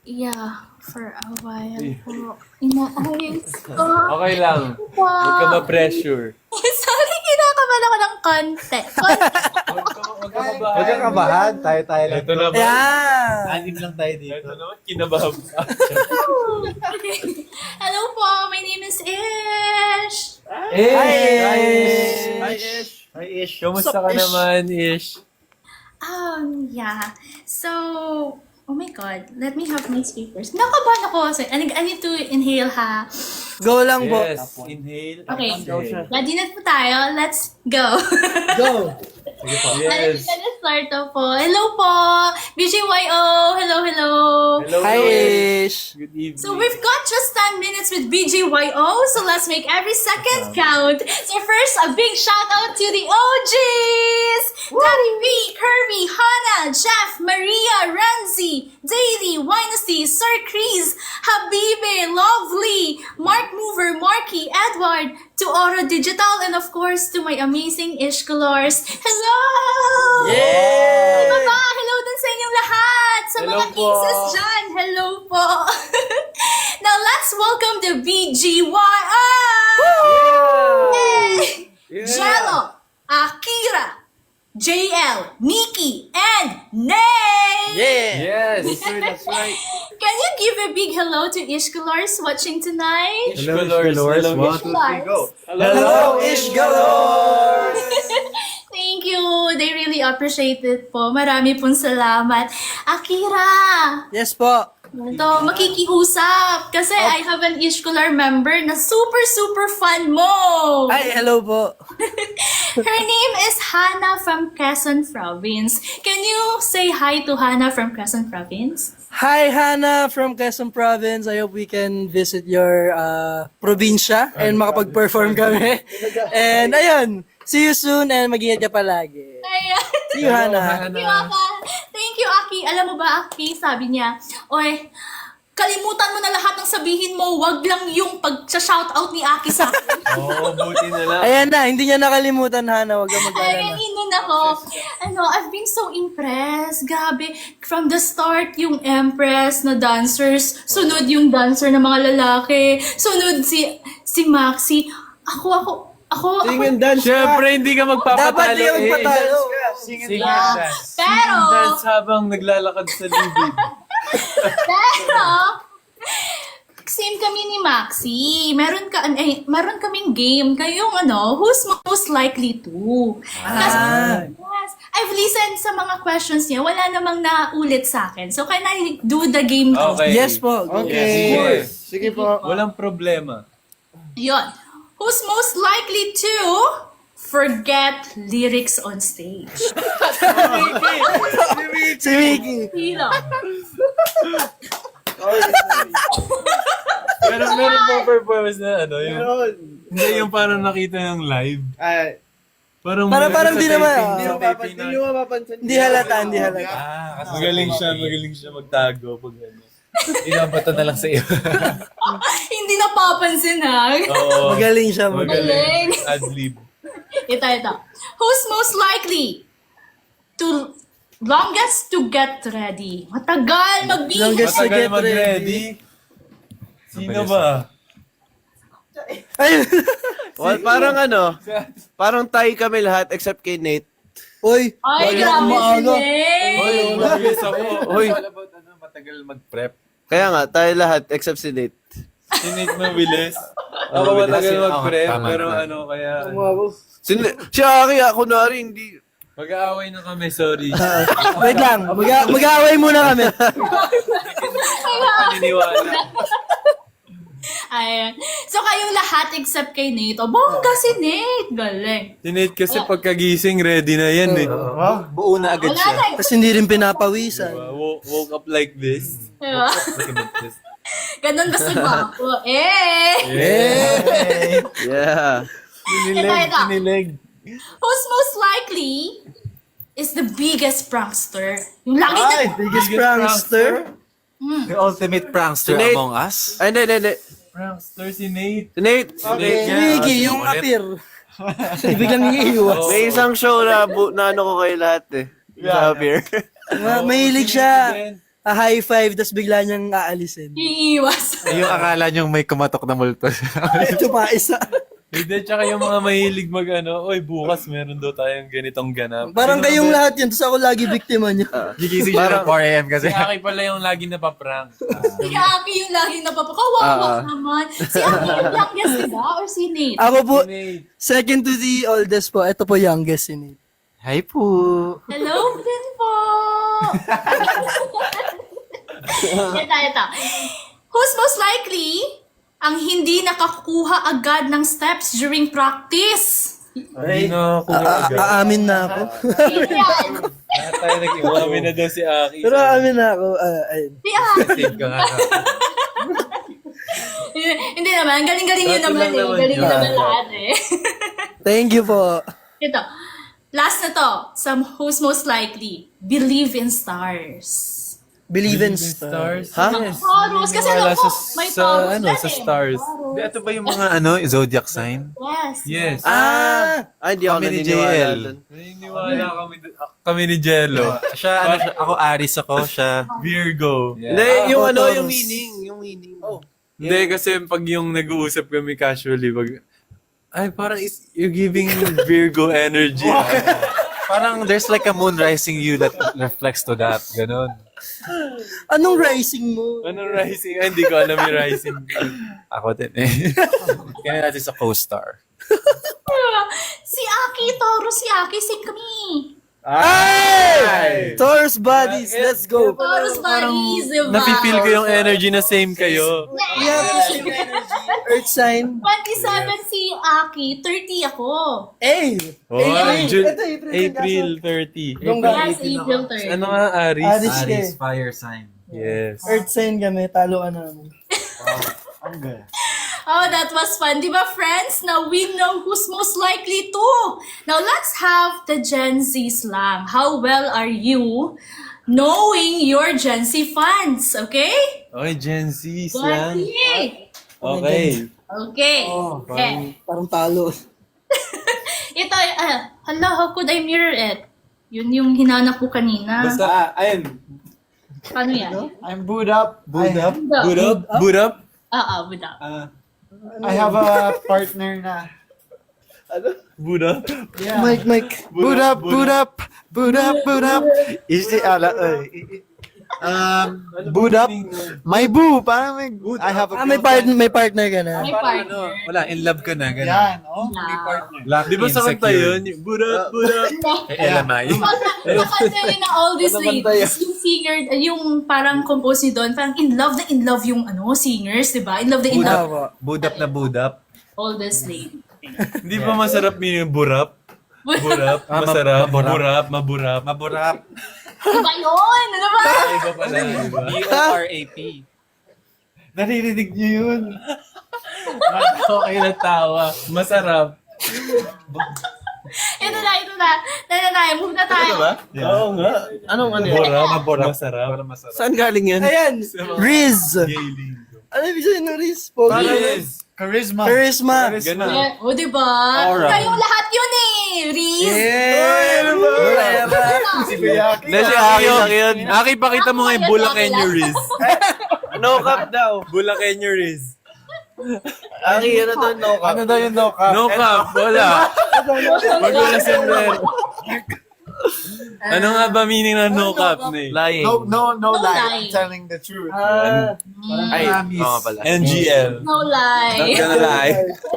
Yeah, for a while po. Inaayos ko. Okay lang. Huwag ka ma-pressure. Sorry, kinakabahan ako ng konti. Huwag kang kabahan. Tayo lang. Ito na ba? Yeah! Anim lang tayo dito. Ito naman, kinabahan pa. Hello po, my name is Ish. Hi, Ish! Hi, Ish. Kamusta ka naman, Ish? Yeah. So, oh my God, let me have my speakers. Nakabahan ako. So, I need to inhale ha. Go lang po. Yes, inhale. Okay, Exhale. ready na po tayo. Let's go. Go! Yes. Let's start na po. Hello po, BGYO. Hello, hello. Hello, Hi, Ish. Ish! Good evening. So we've got just 10 minutes with BGYO, so let's make every second count. So first, a big shout out to the OGs! Daddy V, Kirby, Hannah, Jeff, Maria, Renzi, Daily, Winesty, Sir Chris, Habibe, Lovely, Mark Mover, Marky, Edward, to Oro Digital, and of course, to my amazing Ish Colors. Hello! Yay! Baba, hello din sa inyong lahat! Sa Hello mga po. cases dyan, hello po! Now, let's welcome the BGYO! Yay! Jello, Akira, JL, Nikki, and Nay! Yeah! Yes, that's right. Can you give a big hello to Ish Colors watching tonight? Ish Colors. Hello, Ish. Hello, Ish Galore! Thank you. They really appreciate it po. Marami pong salamat. Akira! Yes po. Ito, makikiusap. Kasi I have an Ishkular member na super fan mo. Ay, hello po. Her name is Hannah from Quezon Province. Can you say hi to Hannah from Quezon Province? Hi, Hannah from Quezon Province. I hope we can visit your probinsya and makapag-perform kami. And ayun, see you soon and mag-ingat ka palagi. Ayan. See you, Hannah. Thank you, Aka. Thank you, Aki. Alam mo ba, Aki, sabi niya, oy, kalimutan mo na lahat ng sabihin mo, wag lang yung pag-shoutout ni Aki sa akin. Oo, buti na lang. Ayan na, hindi niya nakalimutan, Hannah. Huwag kang mag-alala. Ay, inon ako. I've been so impressed. Grabe. From the start, yung Empress na dancers, sunod yung dancer na mga lalaki, sunod si Maxi. Ako. Sing and dance. Siyempre, hindi ka magpapatalo. Dapat di ka magpatalo. Sing and Sing dance. and dance. Pero, Dance habang naglalakad sa libid. same kami ni Maxi. Meron kaming game. Kayong who's most likely to? Yes. I've listened sa mga questions niya. Wala namang naulit sa akin. So, can I do the game ko? Okay. Yes po. Okay. Sige po. Walang problema. Yon. Who's most likely to forget lyrics on stage? Si Mickey. Sino? Pero meron po performance na hindi yung parang nakita ng live. Parang Parang di naman. Hindi mo mapapansin. Hindi halata. kasi magaling siya magtago pag inabato na lang sa iyo. Hindi napapansin ha. Oo. Magaling siya. Magaling. Ad-lib. Ito. Who's most likely to longest to get ready? Matagal mag-behave. Longest to Matagal get mag-ready. Sino ba? Ay, Well, parang tayo kami lahat except kay Nate. Uy. Ay, lagi grabe akong si maaga. Nate. Mabilis ako. Hoy. Matagal mag-prep. Kaya nga, tayo lahat except si Nate. Sinit mabilis. Ako matagal mag-prep, pero kaya... Siya kaya, kunwari, hindi. Mag-aaway na kami, sorry. Wait lang. Mag-aaway muna kami. Paniniwala. Ayan. So, kayong lahat except kay Nate. O, bongga si Nate. Galing. Sinit kasi pagkagising, ready na yan eh. Buo na agad Wala siya. na. Tapos hindi rin pinapawisan. Woke up like this. Diba? Look at this. Ganon ba si Guapo? Yeah. Ito. Kinilig. Who's most likely is the biggest prankster? Yung lagi na... Biggest prankster. The ultimate prankster Nate. among us. Ay, hindi. Prankster si Nate. Si Nate. Si Mickey, yung appear. Biglang iiwas. May isang show na ano ko kayo lahat eh. Sa beer. Mahilig siya. high five, tapos bigla niyang aalisin. Iiwas. Yung akala niyong may kumatok na multo. Ito pa, isa. Hindi, tsaka yung mga mahilig oy, bukas meron daw tayong ganitong ganap. Parang kayong lahat yun, tapos ako lagi biktima niya. Gigising siya ng 4 a.m. kasi. Si Aki pala yung lagi napaprank. Si Aki yung laging napapakawawa naman. Si Aki yung youngest, diba? Or si Nate? Ako po, second to the oldest po, ito po youngest si Nate. Hi po. Hello din po! Ito. Who's most likely ang hindi nakakuha agad ng steps during practice? Ay, Aamin na ako. Yan. Lahat tayo nag-iwami na daw si Aki. Pero aamin na ako. Ayun. Si Aki. Save ka nga. Hindi naman, galing-galing yun naman eh. Galing yun naman lahat eh. Thank you po. Ito. Last na to. Who's most likely believe in stars? Believe in stars. Ha? Taurus. Kasi alam ko, may Taurus dyan sa eh. stars. Taurus. Ito ba yung mga zodiac sign? Yes. Yes. Hindi ako Kami ni naniniwala JL. dun. Naniniwala kami ni Jello. Siya, ako Aris ako, siya. Virgo. Hindi, yung Taurus. yung meaning. Hindi, kasi pag yung nag-uusap kami casually, parang you're giving Virgo energy. Parang there's like a moon rising you that reflects to that. Ganon. Anong rising mo? Anong rising? Ay, hindi ko alam yung rising. Ako din eh. Kaya natin sa co-star. Si Aki, Taurus, si Aki, same kami. Ay! Taurus bodies, let's go. Taurus buddies, diba? Napipil ko yung energy na same kayo. We have the same energy. Earth sign. 27 si Aki, 30 ako. Eh! Oh, April 30. Yes, April 30. Ano nga, Aris? Aris ka eh. Fire sign. Yes. Earth sign kami, talo ka namin. Oh, that was fun. Di ba, friends? Now we know who's most likely to. Now, let's have the Gen Z slang. How well are you knowing your Gen Z fans? Okay? Okay, Gen Z Gen slang. Z. Okay. Okay. Parang talo. Ito, hala, how could I mirror it? Yun yung hinanap ko kanina. Basta, Ayun. Paano yan? I'm boot up. boot up? Boot up? Buda. I have a partner na. Boot up? Yeah. Mike. Boot up, boot up, boot up, boot up. Boot up. My boo. Parang I have a May partner ka na. May partner. Wala, in love ka na. Ganon. Yan, oh. Yeah. Di ba sa kanta yun? Boot up, boot up. LMI. Nakanta yun na all these ladies, yung singer, yung parang compose doon, parang in love yung singers, di ba? In love Budap na budap. all these ladies. Di ba masarap yung burap? Burap, masarap. Burap, maburap. Maburap. Ano ba yun? Ano ba? Iba pala, di ba? B-O-R-A-P. Naririnig niyo yun. Okay na tawa. Masarap. Ito na. Move na tayo. Oo nga. Anong ano yun? Burap, maburap. Masarap. Saan galing yan? Ayan! Riz! Gailing. Ano ibig sabihin ng Riz? Pogi? Charisma. Charisma. Ganun. O, di ba? Aura. Kayong lahat yun eh. Riz. Si Kuyaki. Hindi, si Aki yun. Aki, pakita mo nga yung Bulakenyo Riz. No cap daw. Bulakenyo Riz. Aki, ano to? No cap. Ano daw yung no cap? No cap, wala. Wag mo na sombrero. Ano nga ba meaning ng no cap, Nate? Lying. No lie. lie. I'm telling the truth. Ay, oo pala. NGL. No lie. Not gonna lie.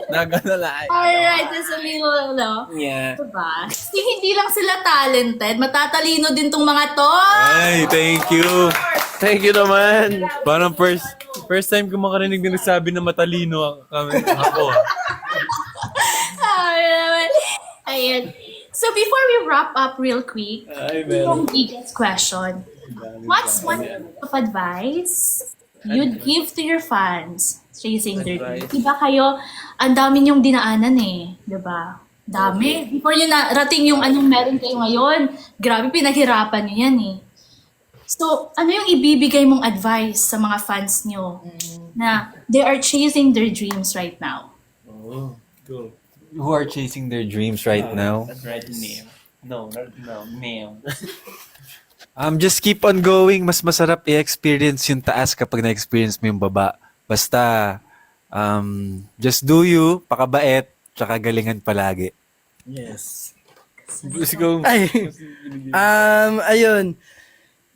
Not gonna lie. Alright, that's a little, Yeah. Diba? Hindi lang sila talented, matatalino din tong mga to. Ay, thank you. Thank you naman. Parang first time ko makarinig na nagsabi na matalino ako. Ayan. So before we wrap up real quick, yung biggest question. What's one piece of advice you'd give to your fans chasing their dreams? Diba kayo, ang dami niyong dinaanan eh. Diba? Dami. Before nyo narating yung anong meron kayo ngayon, grabe pinaghirapan nyo yan eh. So, ano yung ibibigay mong advice sa mga fans nyo na they are chasing their dreams right now? Who are chasing their dreams right now? That's right, name. No, name. Just keep on going. Mas masarap i-experience yung taas kapag na-experience mo yung baba. Basta, just do you, pakabait, tsaka galingan palagi. Yes. Go. Ay, ayun.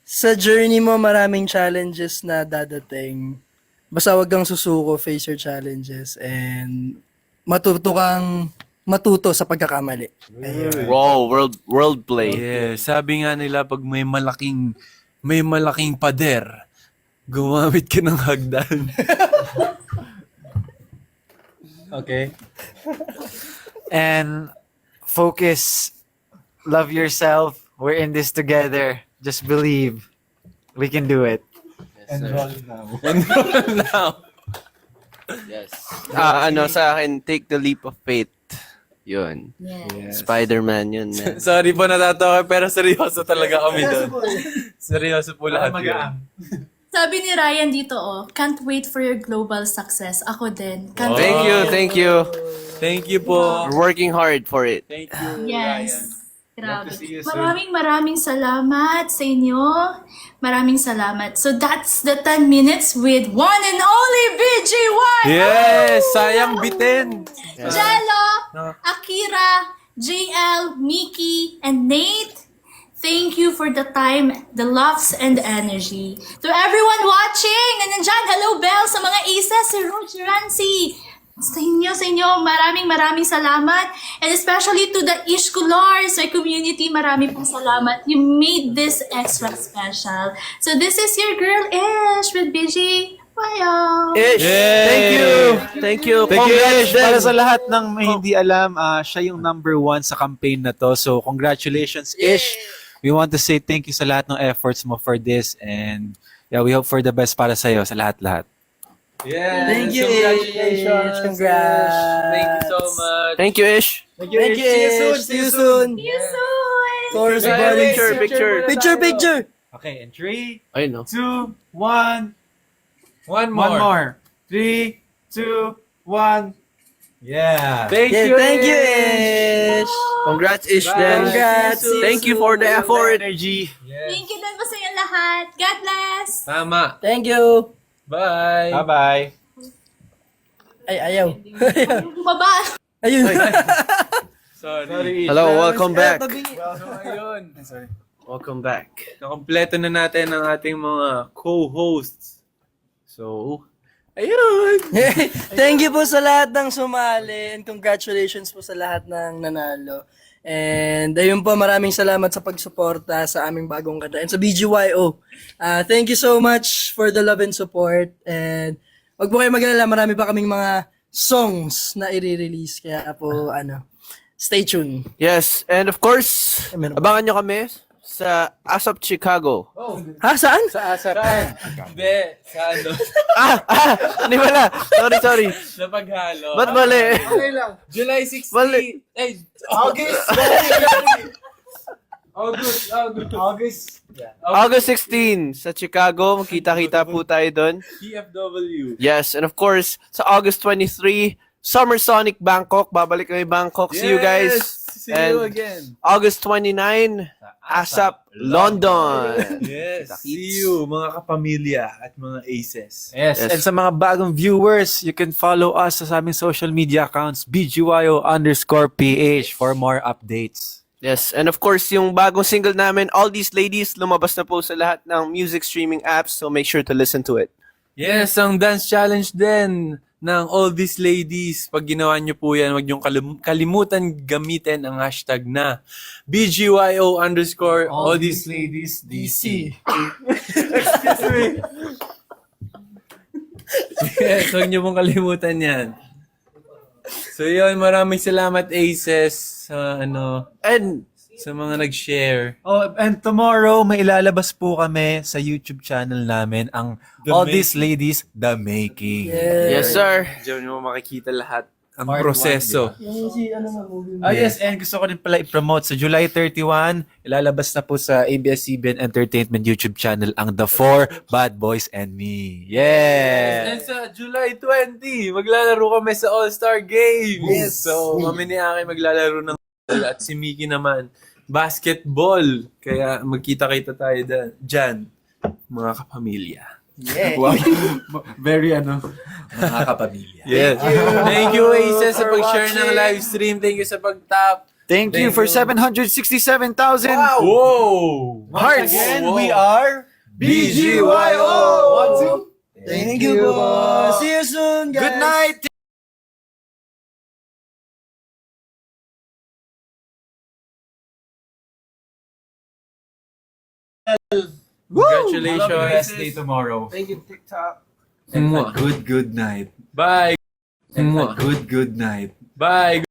Sa journey mo, maraming challenges na dadating. Basta wag kang susuko, face your challenges, and matuto sa pagkakamali. Ayun. Wow, world play. Yeah, sabi nga nila pag may malaking pader, gumamit ka ng hagdan. Okay. And focus. Love yourself. We're in this together. Just believe. We can do it. Enroll now. Yes. Sa akin, take the leap of faith. Yun. Yes. Spider-Man yun, man. Sorry po natatawa pero seryoso talaga kami doon. Seryoso po lahat yun. Sabi ni Ryan dito, can't wait for your global success. Ako din. Can't Thank wait. you, thank you. Thank you po. We're working hard for it. Thank you, Yes. Grabe. Love to see you soon. Maraming salamat sa inyo. Maraming salamat. So that's the 10 minutes with one and only BGY! Yes! Sayang bitin! Jello, Akira, JL, Mickey, and Nate, thank you for the time, the loves, and the energy. To everyone watching, na nandyan, hello Bell, sa mga aces, si Roger Rancy, sa inyo, maraming salamat. And especially to the Ishkulars, my community, maraming pong salamat. You made this extra special. So this is your girl Ish with BG. Wow. Ish, thank you. Thank you. Thank you, Ish. Congrats din. Para sa lahat ng may hindi alam, siya yung #1 sa campaign na to. So, congratulations, Ish. We want to say thank you sa lahat ng efforts mo for this. And yeah, we hope for the best para sa'yo, sa lahat-lahat. Yes! Thank you, Congratulations! Ish. Congrats. Thank you so much. Thank you, Ish. Thank you, Ish. See you soon. See you soon. Tours Bye, buddy. Picture. Okay, in 3, I know. 2, 1. One One more. more. 3, 2, 1. Yeah. Thank you, Thank you, Ish. Congrats, Ish. Bye. Then. Congrats. Thank you for the effort. Energy. Thank you din po sa inyo lahat. God bless. Tama. Thank you. Bye. Bye-bye. Ay, ayaw. Baba. Ayun. Sorry. Hello, welcome back. So, ayun. Welcome back. Nakompleto na natin ang ating mga co-hosts. So, ayun. Thank you po sa lahat ng sumali and congratulations po sa lahat ng nanalo. And ayun po, maraming salamat sa pagsuporta sa aming bagong kanta and sa BGYO. Thank you so much for the love and support. And wag po kayo mag-alala, marami pa kaming mga songs na i-release. Kaya po, stay tuned. Yes, and of course, Meron ba? abangan nyo kami sa ASAP Chicago. Ha? Saan? Sa ASAP. Hindi. Sa ano? Hindi pala. Sorry. Sa paghalo. Ba't mali? July 16. Mali. Eh, August 16 sa Chicago. Magkita-kita po tayo doon. PFW. Yes, and of course, sa August 23, Summer Sonic Bangkok. Babalik kami Bangkok. See you guys. See you And again. August 29, ASAP London. Yes. See you, mga kapamilya at mga aces. Yes. And sa mga bagong viewers, you can follow us sa aming social media accounts, BGYO_PH for more updates. Yes, and of course, yung bagong single namin, All These Ladies, lumabas na po sa lahat ng music streaming apps, so make sure to listen to it. Yes, ang dance challenge din ng All These Ladies. Pag ginawa nyo po yan, huwag nyo kalimutan gamitin ang hashtag na BGYO_ All These Ladies DC. Excuse me. Yes, huwag nyo pong kalimutan yan. So yun, maraming salamat Aces sa And sa mga nag-share. Oh, and tomorrow may ilalabas po kami sa YouTube channel namin ang All These Ladies The Making. yes, sir. Diyan nyo makikita lahat ang proseso. Yung movie mo. Yes, and gusto ko rin pala i-promote sa July 31, ilalabas na po sa ABS-CBN Entertainment YouTube channel ang The 4 Bad Boys and Me. Yeah! And sa July 20, maglalaro kami sa All-Star Games. Yes. So, kami ni Aki maglalaro ng at si Mickey naman basketball. Kaya magkita-kita tayo dyan, mga kapamilya. Yeah. Wow. Very mga kapamilya. Yes. Thank you, Aces, sa pag-share ng live stream. Thank you sa pag-tap. Thank you for 767,000 Whoa! hearts. Again, Whoa. we are BGYO. Thank you, boss. See you soon, guys. Good night. Congratulations. Best day tomorrow. Thank you, TikTok. And a good night. Bye. And a good night. Bye.